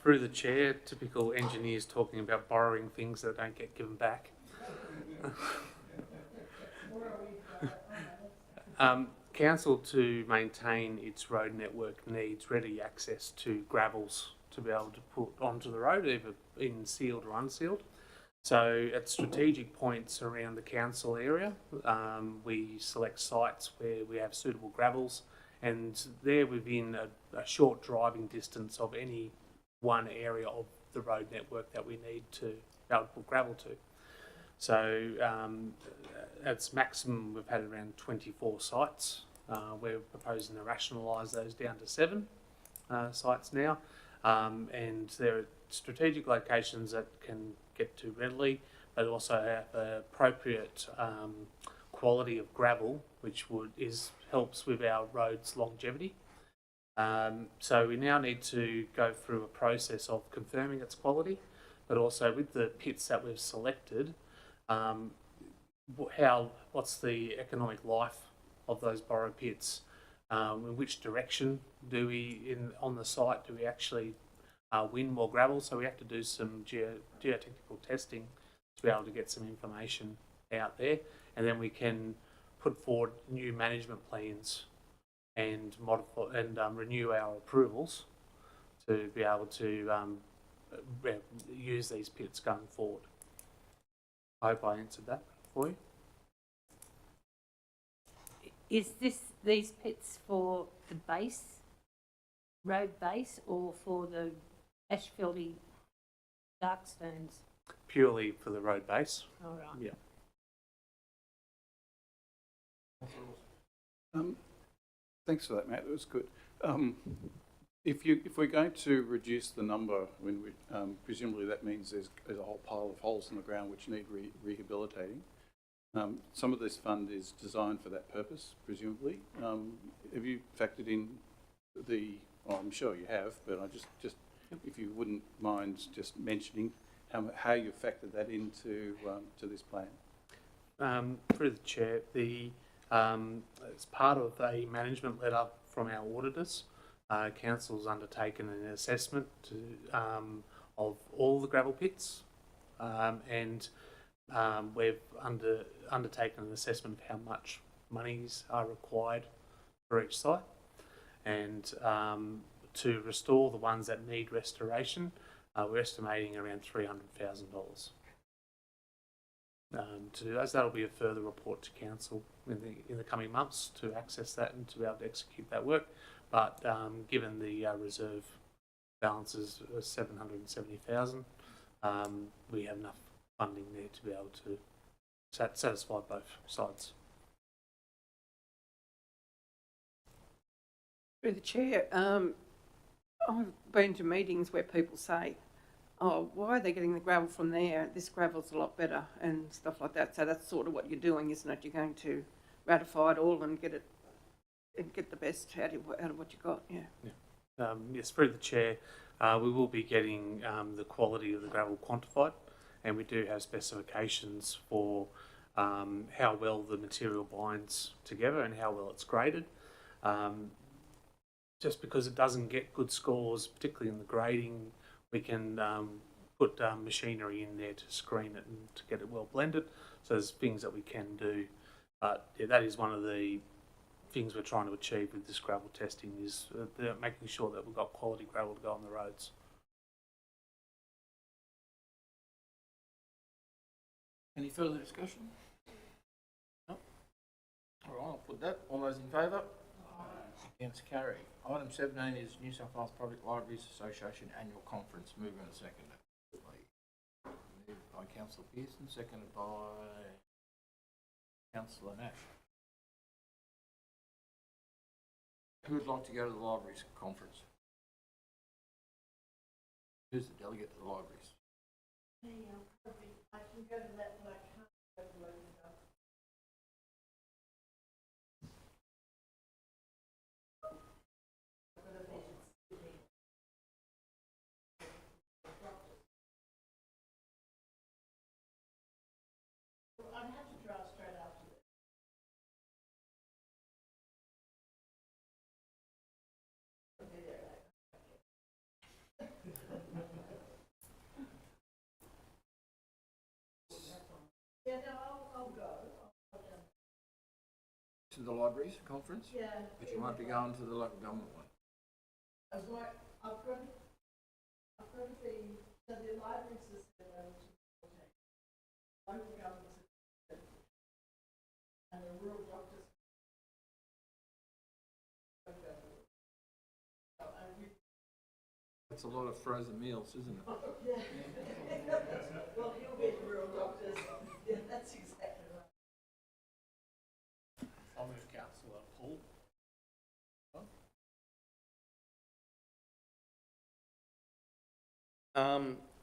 Through the chair, typical engineers talking about borrowing things that don't get given back. Council, to maintain its road network, needs ready access to gravels to be able to put onto the road, either in sealed or unsealed. So at strategic points around the council area, we select sites where we have suitable gravels, and they're within a short driving distance of any one area of the road network that we need to be able to put gravel to. So at maximum, we've had around 24 sites. We're proposing to rationalise those down to 7 sites now, and they're strategic locations that can get to readily, but also have appropriate quality of gravel, which helps with our roads' longevity. So we now need to go through a process of confirming its quality, but also with the pits that we've selected, what's the economic life of those borrow pits? In which direction do we, on the site, do we actually win more gravel? So we have to do some geotechnical testing to be able to get some information out there, and then we can put forward new management plans and modify and renew our approvals to be able to use these pits going forward. I hope I answered that for you. Is these pits for the base, road base, or for the asphalty dark stones? Purely for the road base. All right. Yeah. Thanks for that, Matt. That was good. If we're going to reduce the number, when we, presumably that means there's a whole pile of holes in the ground which need rehabilitating. Some of this fund is designed for that purpose, presumably. Have you factored in oh, I'm sure you have, but I just if you wouldn't mind just mentioning how you factored that into to this plan. Through the chair, as part of a management letter from our auditors, council's undertaken an assessment of all the gravel pits, and we've undertaken an assessment of how much monies are required for each site, and to restore the ones that need restoration, we're estimating around $300,000. To do those, that'll be a further report to council in the coming months to access that and to be able to execute that work. But given the reserve balances of $770,000, we have enough funding there to be able to satisfy both sides. Through the chair, I've been to meetings where people say, oh, why are they getting the gravel from there? This gravel's a lot better and stuff like that. So that's sort of what you're doing, isn't it? You're going to ratify it all and get the best out of what you got. Yeah. Yes, through the chair, we will be getting the quality of the gravel quantified, and we do have specifications for how well the material binds together and how well it's graded. Just because it doesn't get good scores, particularly in the grading, we can put machinery in there to screen it and to get it well blended. So there's things that we can do, but yeah, that is one of the things we're trying to achieve with this gravel testing, is making sure that we've got quality gravel to go on the roads. Any further discussion? No? All right, I'll put that. All those in favour? Against, carry. Item 17 is New South Wales Public Libraries Association Annual Conference. Moved and seconded. Moved by Councillor Pearson, seconded by Councillor Nash. Who would like to go to the Libraries Conference? Who's the delegate to the Libraries? I can go to that, but I can't go to To the libraries conference? Yeah. But you want to go on to the local government one? I've got to be, so the library system local government system, and the rural doctors. That's a lot of frozen meals, isn't it? Well, he'll be the rural doctors. Yeah, that's exactly right. I'll move councillor Paul.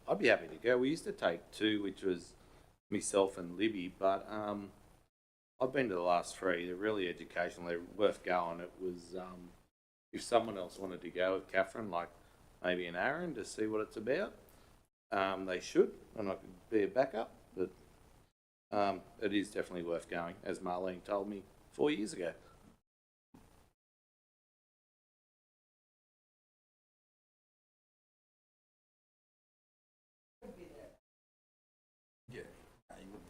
I'd be happy to go. We used to take two, which was myself and Libby, but I've been to the last three. They're really educational. They're worth going. It was if someone else wanted to go with Catherine, like maybe an Aaron, to see what it's about, they should, and I could be a backup. But it is definitely worth going, as Marlene told me 4 years ago. Yeah, you would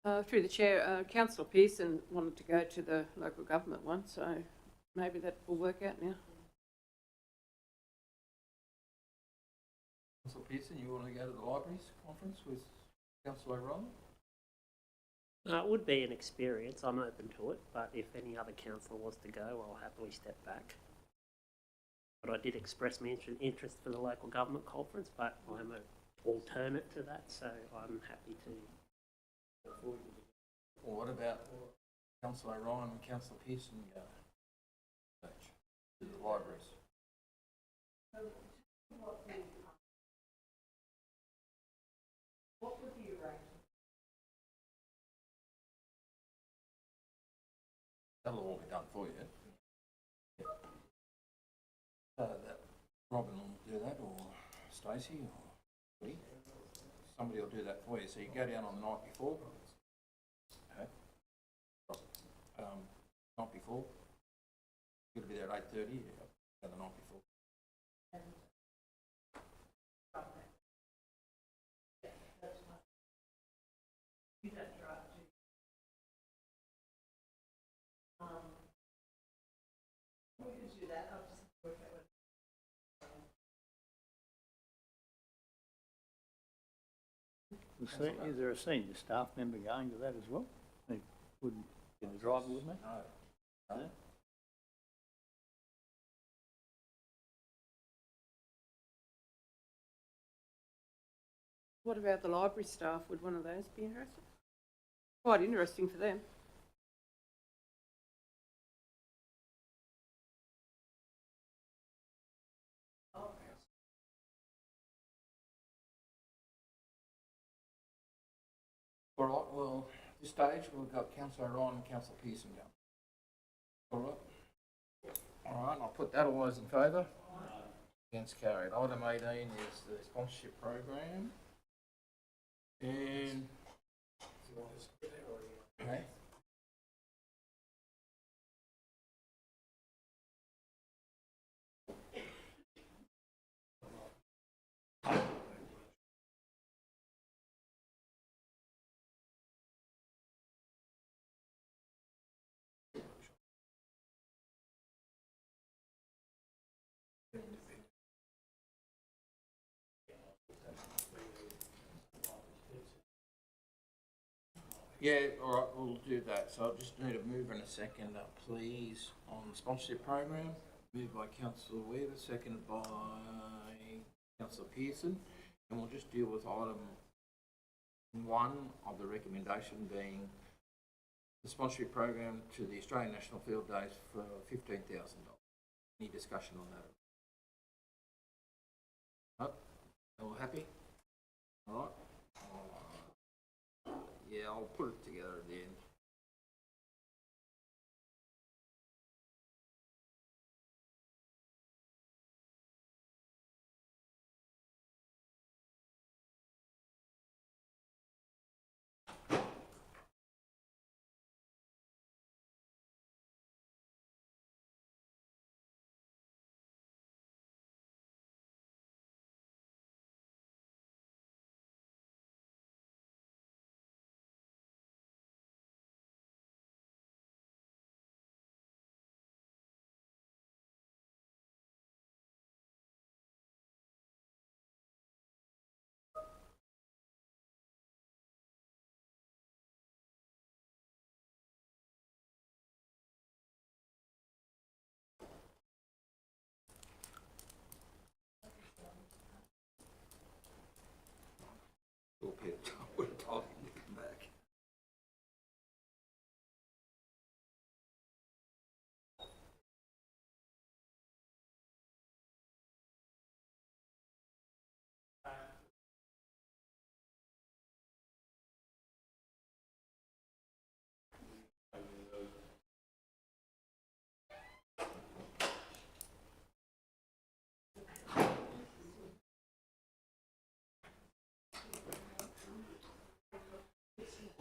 go. Through the chair, Councillor Pearson wanted to go to the local government one, so maybe that will work out now. Councillor Pearson, you want to go to the libraries conference with Councillor O'Rourke? It would be an experience. I'm open to it, but if any other councillor was to go, I'll happily step back. But I did express my interest for the local government conference, but I'm an alternate to that, so I'm happy to. Well, what about Councillor O'Rourke and Councillor Pearson go to the libraries? What would be arranged? That'll all be done for you. That Robin will do that, or Stacey, or Woody. Somebody will do that for you. So you go down on the night before. Okay. Night before. You've got to be there at 8:30. The night before. You don't drive to. We could do that. I'll just work out what. Is there a senior staff member going to that as well? They wouldn't get a driver with me? No. No? What about the library staff? Would one of those be interested? Quite interesting for them. All right, well, at this stage, we've got Councillor Ryan and Councillor Pearson going. All right? All right, I'll put that. All those in favour? Against carried. Item 18 is the sponsorship program. And... Okay. Yeah, all right, we'll do that. So I just need a mover in a second, please, on the sponsorship program. Moved by Councillor Weaver, seconded by Councillor Pearson. And we'll just deal with item 1 of the recommendation being the sponsorship program to the Australian National Field Days for $15,000. Any discussion on that? No? All happy? All right. Yeah, I'll put it together at the end.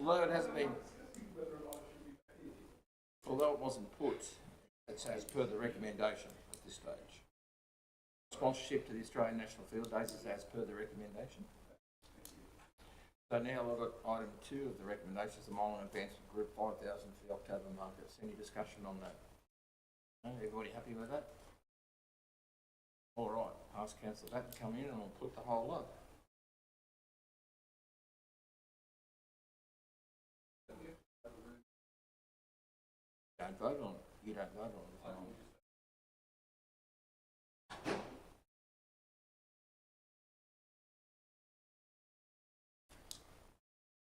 although it hasn't been, although it wasn't put, it's as per the recommendation at this stage. Sponsorship to the Australian National Field Days is as per the recommendation. So now I've got item 2 of the recommendations, the Molan Advancement Group 5,000 for the October markets. Any discussion on that? No, everybody happy with that? All right, ask Councillor Batten to come in and we'll put the whole up. Don't vote on it. You don't vote on it.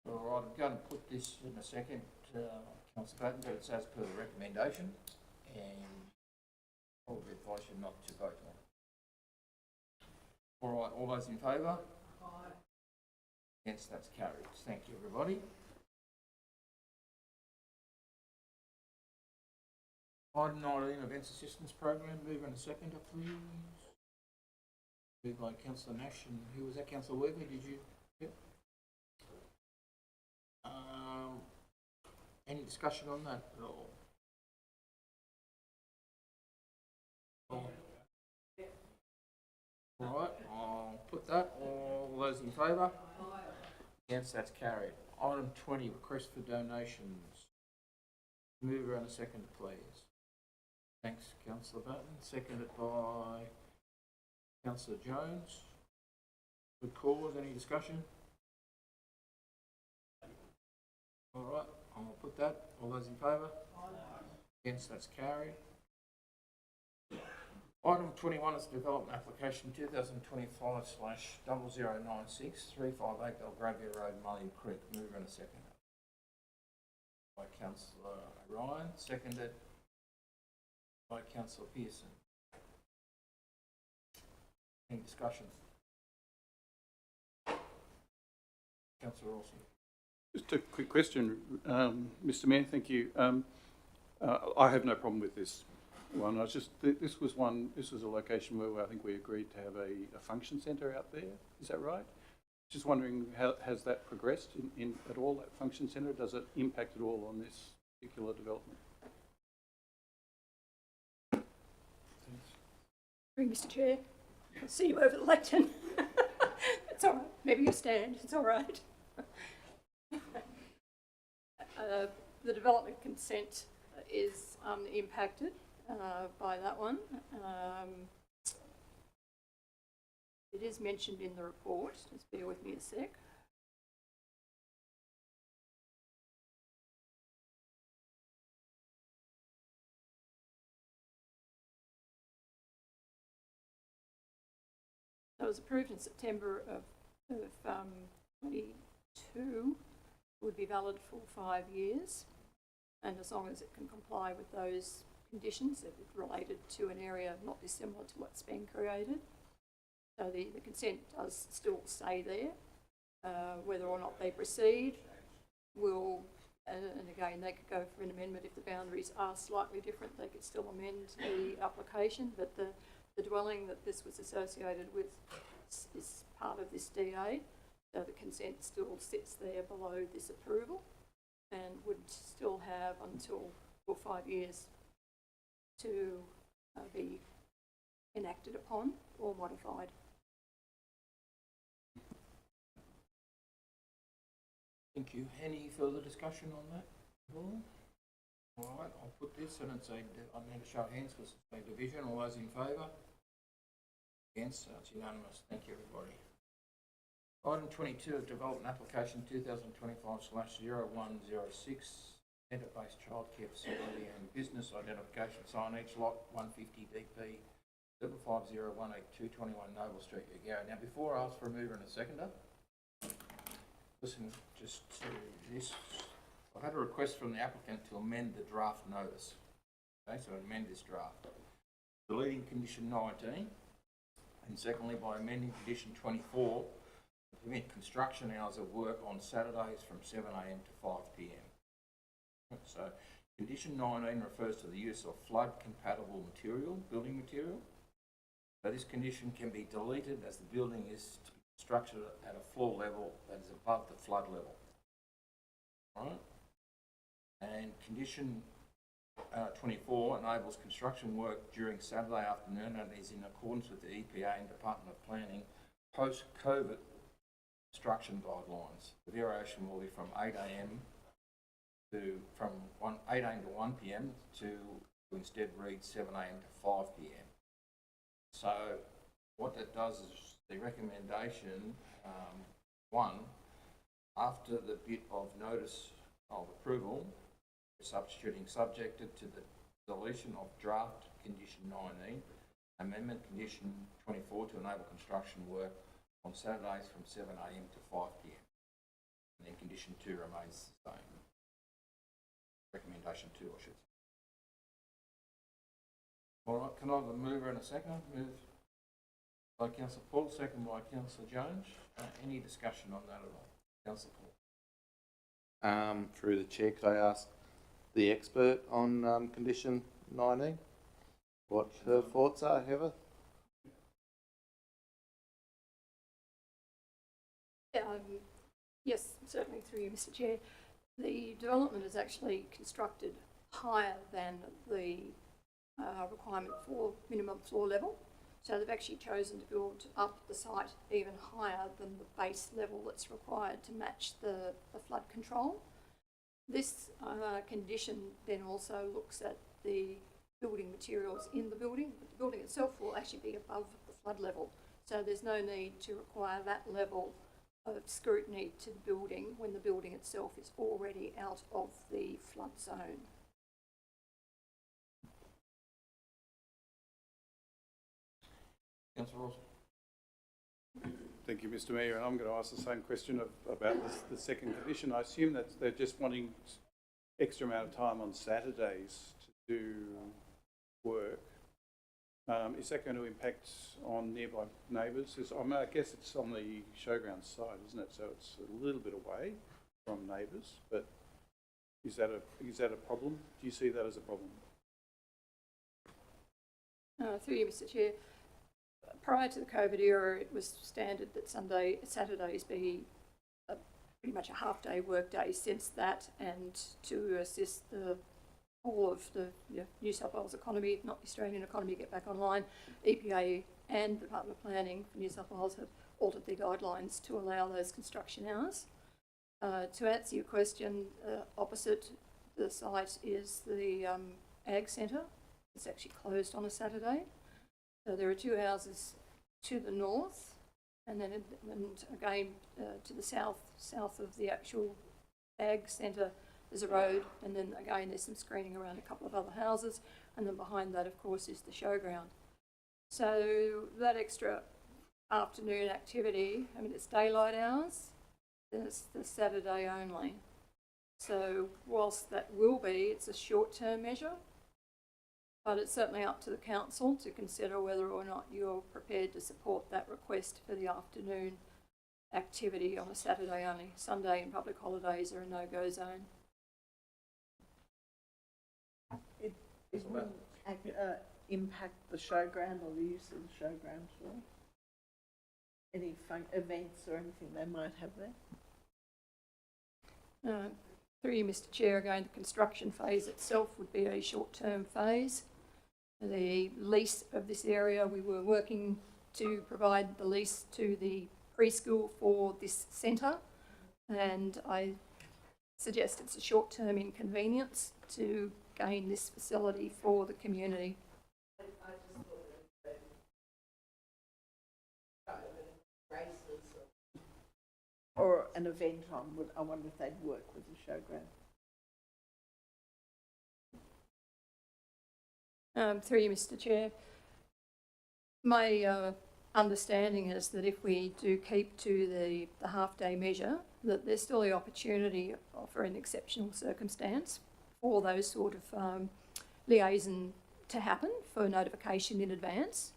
All right, I'm going to put this in a second, Councillor Batten, but it's as per the recommendation, and probably advise you not to vote on it. All right, all those in favour? Aye. Against, that's carried. Thank you, everybody. Item 19, Events Assistance Program, move in a second, please. Moved by Councillor Nash, and who was that, Councillor Worthy, did you? Yep. Any discussion on that at all? All right, I'll put that. All those in favour? Against, that's carried. Item 20, request for donations. Move around a second, please. Thanks, Councillor Batten. Seconded by Councillor Jones. Good cause. Any discussion? All right, I'll put that. All those in favour? Against, that's carried. Item 21 is development application 2025/0096 358 Belgravia Road, Mullion Creek. Move in a second. By Councillor Ryan, seconded by Councillor Pearson. Any discussion? Councillor Rawson. Just a quick question, Mr. Mayor, thank you. I have no problem with this one. This was a location where I think we agreed to have a function centre out there. Is that right? Just wondering, how has that progressed in at all, that function centre? Does it impact at all on this particular development? Mr. Chair, I'll see you over the lectern. It's all right. Maybe you stand. It's all right. The development consent is impacted by that one. It is mentioned in the report. Just bear with me a sec. That was approved in September of 22. Would be valid for 5 years, and as long as it can comply with those conditions that are related to an area not dissimilar to what's been created. So the consent does still stay there. Whether or not they proceed will, and again, they could go for an amendment if the boundaries are slightly different. They could still amend the application, but the dwelling that this was associated with is part of this DA. So the consent still sits there below this approval and would still have until 5 years to be enacted upon or modified. Thank you. Any further discussion on that? All right, I'll put this and it's I need to show of hands because it's a division. All those in favour? Against? It's unanimous. Thank you, everybody. Item 22 of development application 2025/0106 centre-based childcare facility and business identification signage lot 150 DP 75018 Noble Street, Yagara. Now, before I ask for a mover and a seconder, listen just to this. I've had a request from the applicant to amend the draft notice. Okay, so amend this draft. Deleting condition 19, and secondly by amending condition 24 to permit construction hours of work on Saturdays from 7 AM to 5 PM. So condition 19 refers to the use of flood compatible material, building material. So this condition can be deleted as the building is to be constructed at a floor level that is above the flood level. Right. And condition 24 enables construction work during Saturday afternoon and is in accordance with the EPA and Department of Planning post-COVID construction guidelines. The variation will be from 8 a.m. to 8 a.m. to 1 p.m. to instead read 7 a.m. to 5 p.m. So what that does is the recommendation, one, after the bit of notice of approval, substituting subjected to the deletion of draft condition 19, amendment condition 24 to enable construction work on Saturdays from 7 a.m. to 5 p.m. And then condition 2 remains the same. Recommendation 2, I should say. All right, can I have a mover and a second? Moved by Councillor Paul, second by Councillor Jones. Any discussion on that at all? Councillor Paul. Through the chair, could I ask the expert on condition 19 what her thoughts are, Heather? Yes, certainly through you, Mr. Chair. The development is actually constructed higher than the requirement for minimum floor level. So they've actually chosen to build up the site even higher than the base level that's required to match the flood control. This condition then also looks at the building materials in the building, but the building itself will actually be above the flood level. So there's no need to require that level of scrutiny to the building when the building itself is already out of the flood zone. Councillor Ross. Thank you, Mr. Mayor. And I'm going to ask the same question about the second condition. I assume that they're just wanting extra amount of time on Saturdays to do work. Is that going to impact on nearby neighbours? I guess it's on the showground side, isn't it? So it's a little bit away from neighbours, but is that a problem? Do you see that as a problem? Through you, Mr. Chair. Prior to the COVID era, it was standard that Saturdays be pretty much a half-day workday. Since that, and to assist all of the New South Wales economy, if not the Australian economy, get back online, EPA and the Department of Planning for New South Wales have altered their guidelines to allow those construction hours. To answer your question, opposite the site is the Ag Centre. It's actually closed on a Saturday. So there are two houses to the north, and then again to the south of the actual Ag Centre, there's a road, and then again there's some screening around a couple of other houses, and then behind that, of course, is the showground. So that extra afternoon activity, I mean, it's daylight hours, then it's the Saturday only. So whilst that will be, it's a short-term measure, but it's certainly up to the council to consider whether or not you're prepared to support that request for the afternoon activity on a Saturday only. Sunday and public holidays are a no-go zone. It wouldn't impact the showground or the use of the showground at all? Any events or anything they might have there? Through you, Mr. Chair, again, the construction phase itself would be a short-term phase. The lease of this area, we were working to provide the lease to the preschool for this centre, and I suggest it's a short-term inconvenience to gain this facility for the community. Or an event on, I wonder if they'd work with the showground. Through you, Mr. Chair. My understanding is that if we do keep to the half-day measure, that there's still the opportunity for an exceptional circumstance for those sort of liaison to happen for notification in advance.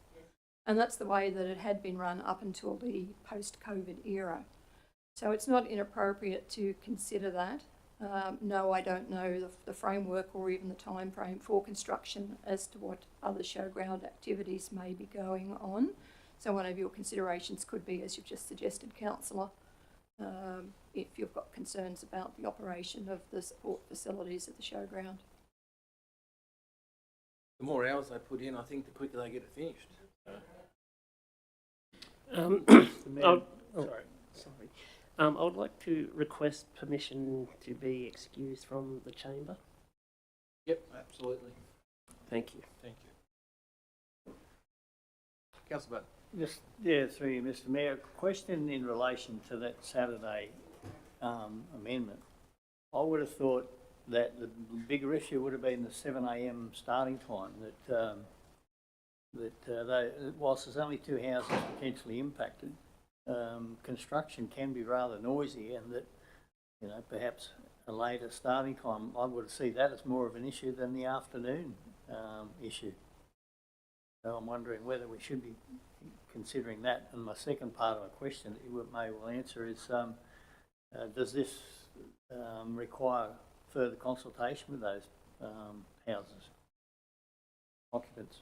And that's the way that it had been run up until the post-COVID era. So it's not inappropriate to consider that. No, I don't know the framework or even the time frame for construction as to what other showground activities may be going on. So one of your considerations could be, as you've just suggested, Councillor, if you've got concerns about the operation of the support facilities at the showground. The more hours they put in, I think the quicker they get it finished. Sorry. I would like to request permission to be excused from the chamber. Yep, absolutely. Thank you. Thank you. Councillor Button. Just, through you, Mr Mayor, question in relation to that Saturday amendment. I would have thought that the bigger issue would have been the 7 a.m. starting time, whilst there's only 2 houses potentially impacted, construction can be rather noisy, and that, you know, perhaps a later starting time, I would see that as more of an issue than the afternoon issue. So I'm wondering whether we should be considering that. And my second part of my question that you may well answer is, does this require further consultation with those houses, occupants?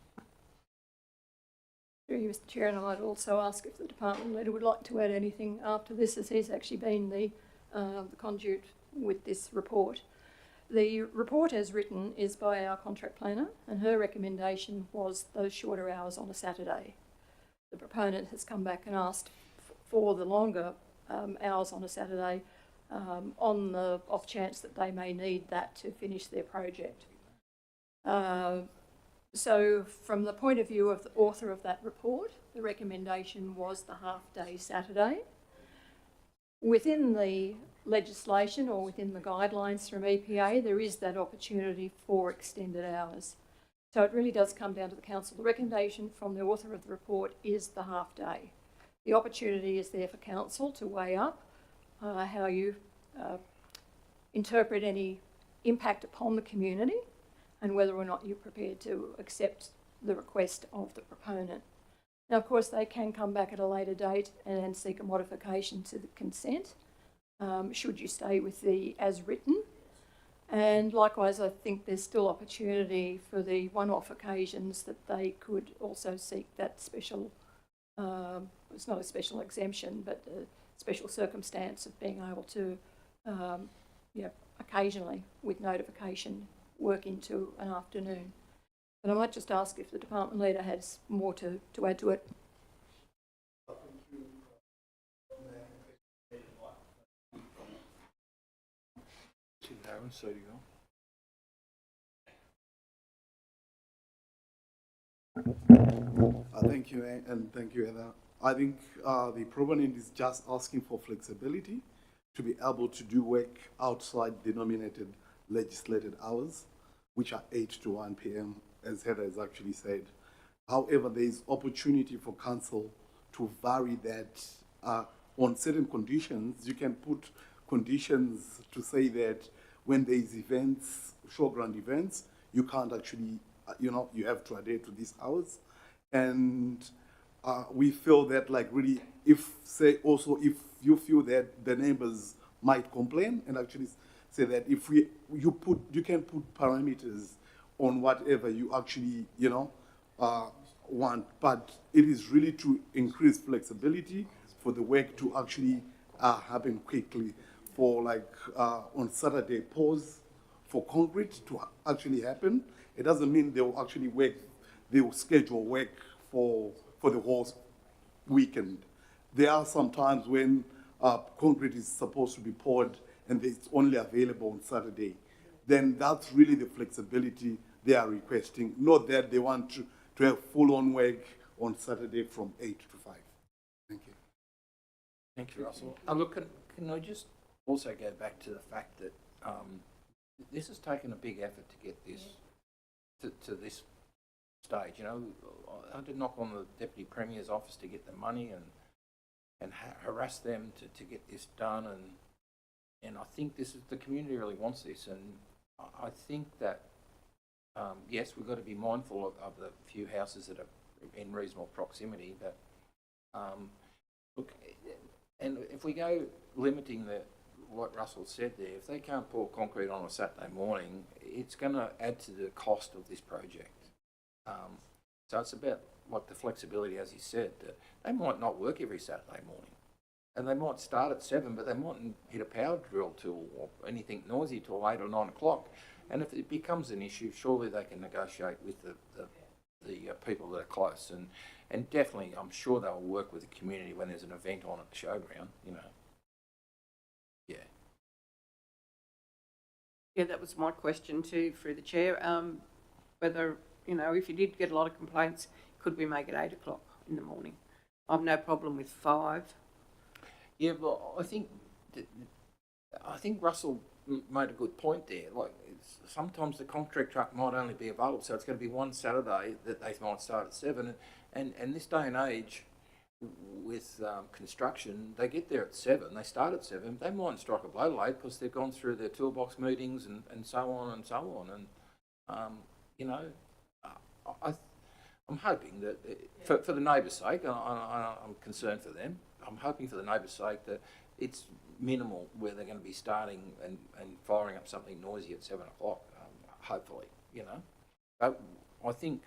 Through you, Mr Chair, and I'd also ask if the department leader would like to add anything after this, as he's actually been the conduit with this report. The report as written is by our contract planner, and her recommendation was those shorter hours on a Saturday. The proponent has come back and asked for the longer hours on a Saturday on the off chance that they may need that to finish their project. So from the point of view of the author of that report, the recommendation was the half-day Saturday. Within the legislation or within the guidelines from EPA, there is that opportunity for extended hours. So it really does come down to the council. The recommendation from the author of the report is the half-day. The opportunity is there for council to weigh up how you interpret any impact upon the community and whether or not you're prepared to accept the request of the proponent. Now, of course, they can come back at a later date and seek a modification to the consent, should you stay with the as written. And likewise, I think there's still opportunity for the one-off occasions that they could also seek that special, it's not a special exemption, but a special circumstance of being able to, occasionally, with notification, work into an afternoon. But I might just ask if the department leader has more to add to it. Thank you, and thank you, Heather. I think the proponent is just asking for flexibility to be able to do work outside the nominated legislated hours, which are 8 to 1 p.m., as Heather has actually said. However, there is opportunity for council to vary that on certain conditions. You can put conditions to say that when there is events, showground events, you can't actually, you have to adhere to these hours. And we feel that, like, really, if you feel that the neighbors might complain, and actually say that if you can put parameters on whatever you actually, want, but it is really to increase flexibility for the work to actually happen quickly. For like on Saturday, pause for concrete to actually happen. It doesn't mean they will actually work, they will schedule work for the whole weekend. There are some times when concrete is supposed to be poured and it's only available on Saturday. Then that's really the flexibility they are requesting, not that they want to have full-on work on Saturday from 8 to 5. Thank you. Thank you, Russell. Look, can I just also go back to the fact that this has taken a big effort to get this to this stage. I did knock on the Deputy Premier's office to get the money and harass them to get this done, and I think the community really wants this, and I think that yes, we've got to be mindful of the few houses that are in reasonable proximity, but look, and if we go limiting what Russell said there, if they can't pour concrete on a Saturday morning, it's going to add to the cost of this project. So it's about like the flexibility, as he said, that they might not work every Saturday morning. and they might start at 7, but they mightn't hit a power drill till, or anything noisy till 8 or 9 o'clock. And if it becomes an issue, surely they can negotiate with the people that are close. And definitely, I'm sure they'll work with the community when there's an event on at the showground, you know. Yeah. Yeah, that was my question too, through the chair. Whether, you know, if you did get a lot of complaints, could we make it 8 o'clock in the morning? I've no problem with 5. Yeah, but I think Russell made a good point there. Like, sometimes the contract truck might only be available, so it's going to be one Saturday that they might start at 7. And this day and age, with construction, they get there at 7, they start at 7, they mightn't strike a blow late because they've gone through their toolbox meetings and so on and so on. And, you know, I'm hoping that, for the neighbours' sake, I'm concerned for them, I'm hoping for the neighbours' sake that it's minimal where they're going to be starting and firing up something noisy at 7 o'clock, hopefully, you know. But I think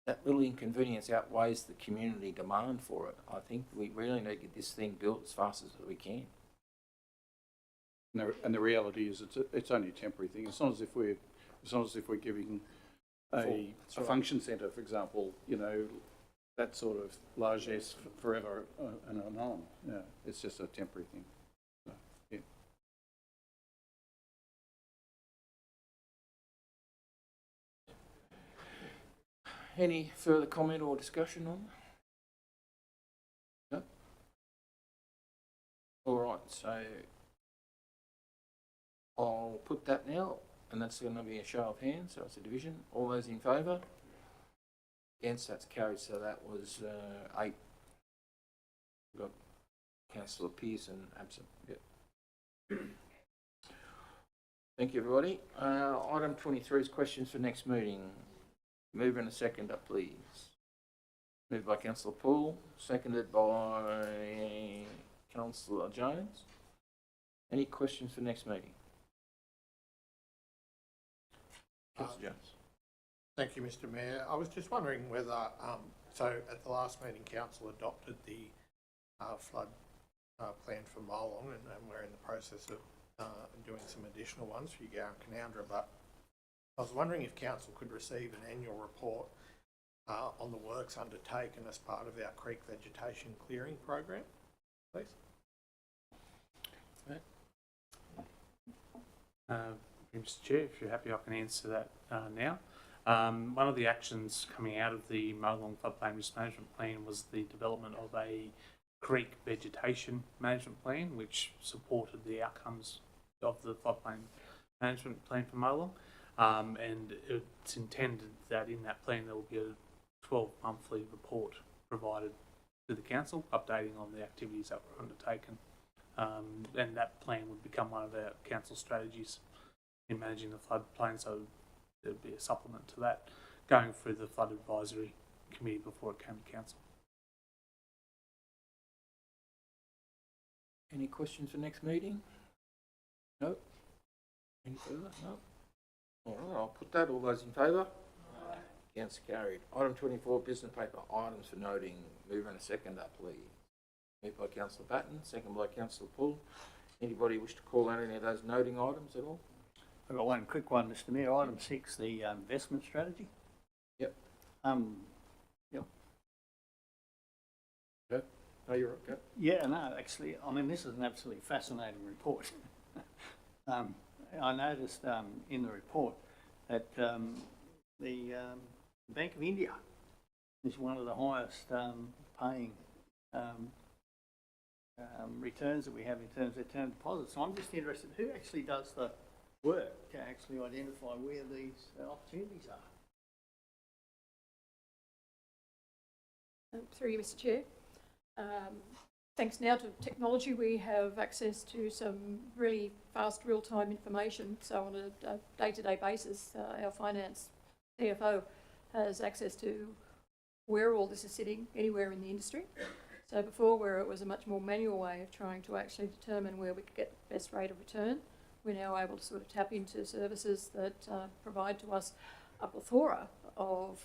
that little inconvenience outweighs the community demand for it. I think we really need to get this thing built as fast as we can. And the reality is it's only a temporary thing. It's not as if we're giving a function centre, for example, you know, that sort of largesse forever and on. Yeah, it's just a temporary thing. So, yeah. Any further comment or discussion on that? No? All right, so I'll put that now, and that's going to be a show of hands, so it's a division. All those in favour? Against, that's carried, so that was 8. We've got Councillor Pearson absent. Yep. Thank you, everybody. Item 23 is questions for next meeting. Mover and a seconder, please. Moved by Councillor Poole, seconded by Councillor Jones. Any questions for next meeting? Councillor Jones. Thank you, Mr Mayor. I was just wondering whether, so at the last meeting, Council adopted the flood plan for Molong, and we're in the process of doing some additional ones for Eugowra and Canowindra, but I was wondering if Council could receive an annual report on the works undertaken as part of our creek vegetation clearing program, please. Mr Chair, if you're happy, I can answer that now. One of the actions coming out of the Molong Floodplain Risk Management Plan was the development of a creek vegetation management plan, which supported the outcomes of the floodplain management plan for Molong. And it's intended that in that plan there will be a 12-monthly report provided to the council, updating on the activities that were undertaken. And that plan would become one of our council strategies in managing the floodplain, so there would be a supplement to that going through the flood advisory committee before it came to council. Any questions for next meeting? No? Any further? No? All right, I'll put that. All those in favour? Against, carried. Item 24, business paper items for noting. Mover and a seconder, please. Moved by Councillor Batten, second by Councillor Poole. Anybody wish to call out any of those noting items at all? I've got one quick one, Mr Mayor. Item 6, the investment strategy. Yep. Yep. Okay. No, you're okay. Yeah, no, actually, I mean, this is an absolutely fascinating report. I noticed in the report that the Bank of India is one of the highest paying returns that we have in terms of term deposits. So I'm just interested, who actually does the work to actually identify where these opportunities are? Through you, Mr Chair. Thanks now to technology, we have access to some really fast real-time information. So on a day-to-day basis, our finance CFO has access to where all this is sitting anywhere in the industry. So before, where it was a much more manual way of trying to actually determine where we could get the best rate of return, we're now able to sort of tap into services that provide to us a plethora of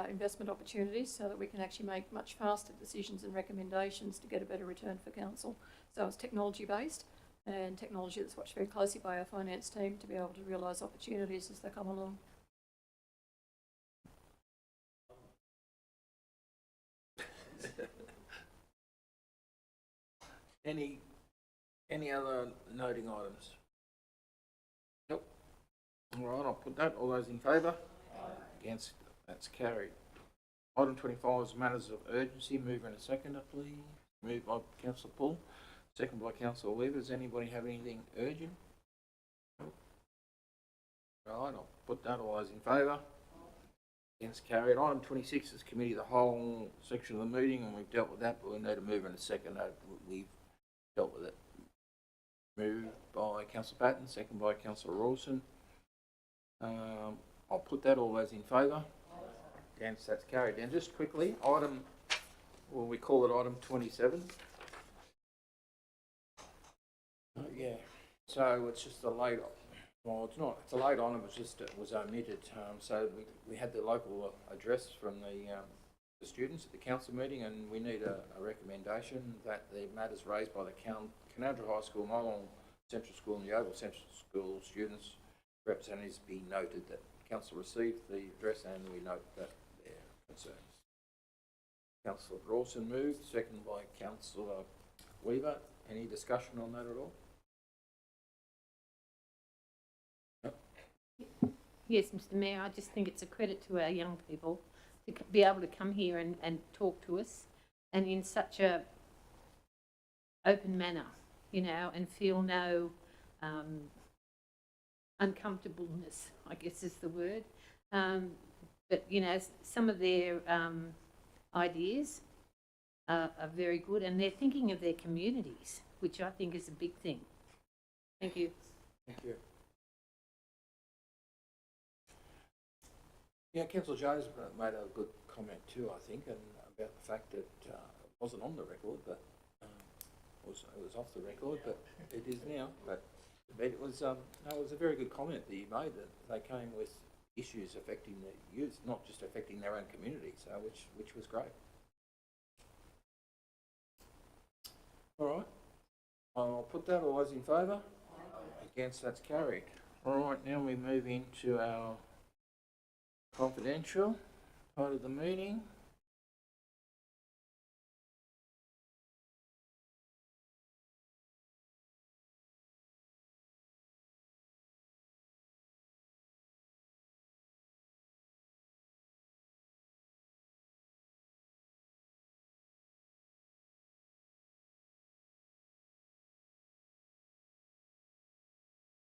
investment opportunities so that we can actually make much faster decisions and recommendations to get a better return for council. So it's technology based and technology that's watched very closely by our finance team to be able to realise opportunities as they come along. Any other noting items? Nope. All right, I'll put that. All those in favour? Against? That's carried. Item 25 is matters of urgency. Mover and a seconder, please. Moved by Councillor Paul, second by Councillor Weaver. Does anybody have anything urgent? Nope. Right, I'll put that. All those in favour? Against? Carried. Item 26 is committee of the whole section of the meeting, and we've dealt with that, but we need a mover and a seconder. We've dealt with it. Moved by Councillor Patton, second by Councillor Rawson. I'll put that. All those in favour? Against? That's carried. And just quickly, we call it item 27. Yeah. So it's just a late. Well, it's not. It's a late item. It was omitted. So we had the local address from the students at the council meeting, and we need a recommendation that the matters raised by the Canowindra High School, Molong Central School and the Oval Central School students representatives be noted that council received the address and we note that their concerns. Councillor Rawson moved, second by Councillor Weaver. Any discussion on that at all? No? Yes, Mr Mayor, I just think it's a credit to our young people to be able to come here and talk to us, and in such a open manner, you know, and feel no uncomfortableness, I guess is the word. But, you know, some of their ideas are very good, and they're thinking of their communities, which I think is a big thing. Thank you. Thank you. Yeah, Councillor Jones made a good comment too, I think, and about the fact that it wasn't on the record, but it was off the record, but it is now. But it was no, it was a very good comment that you made, that they came with issues affecting the youth, not just affecting their own community. So which was great. All right, I'll put that. All those in favour? Against? That's carried. All right, now we move into our confidential part of the meeting.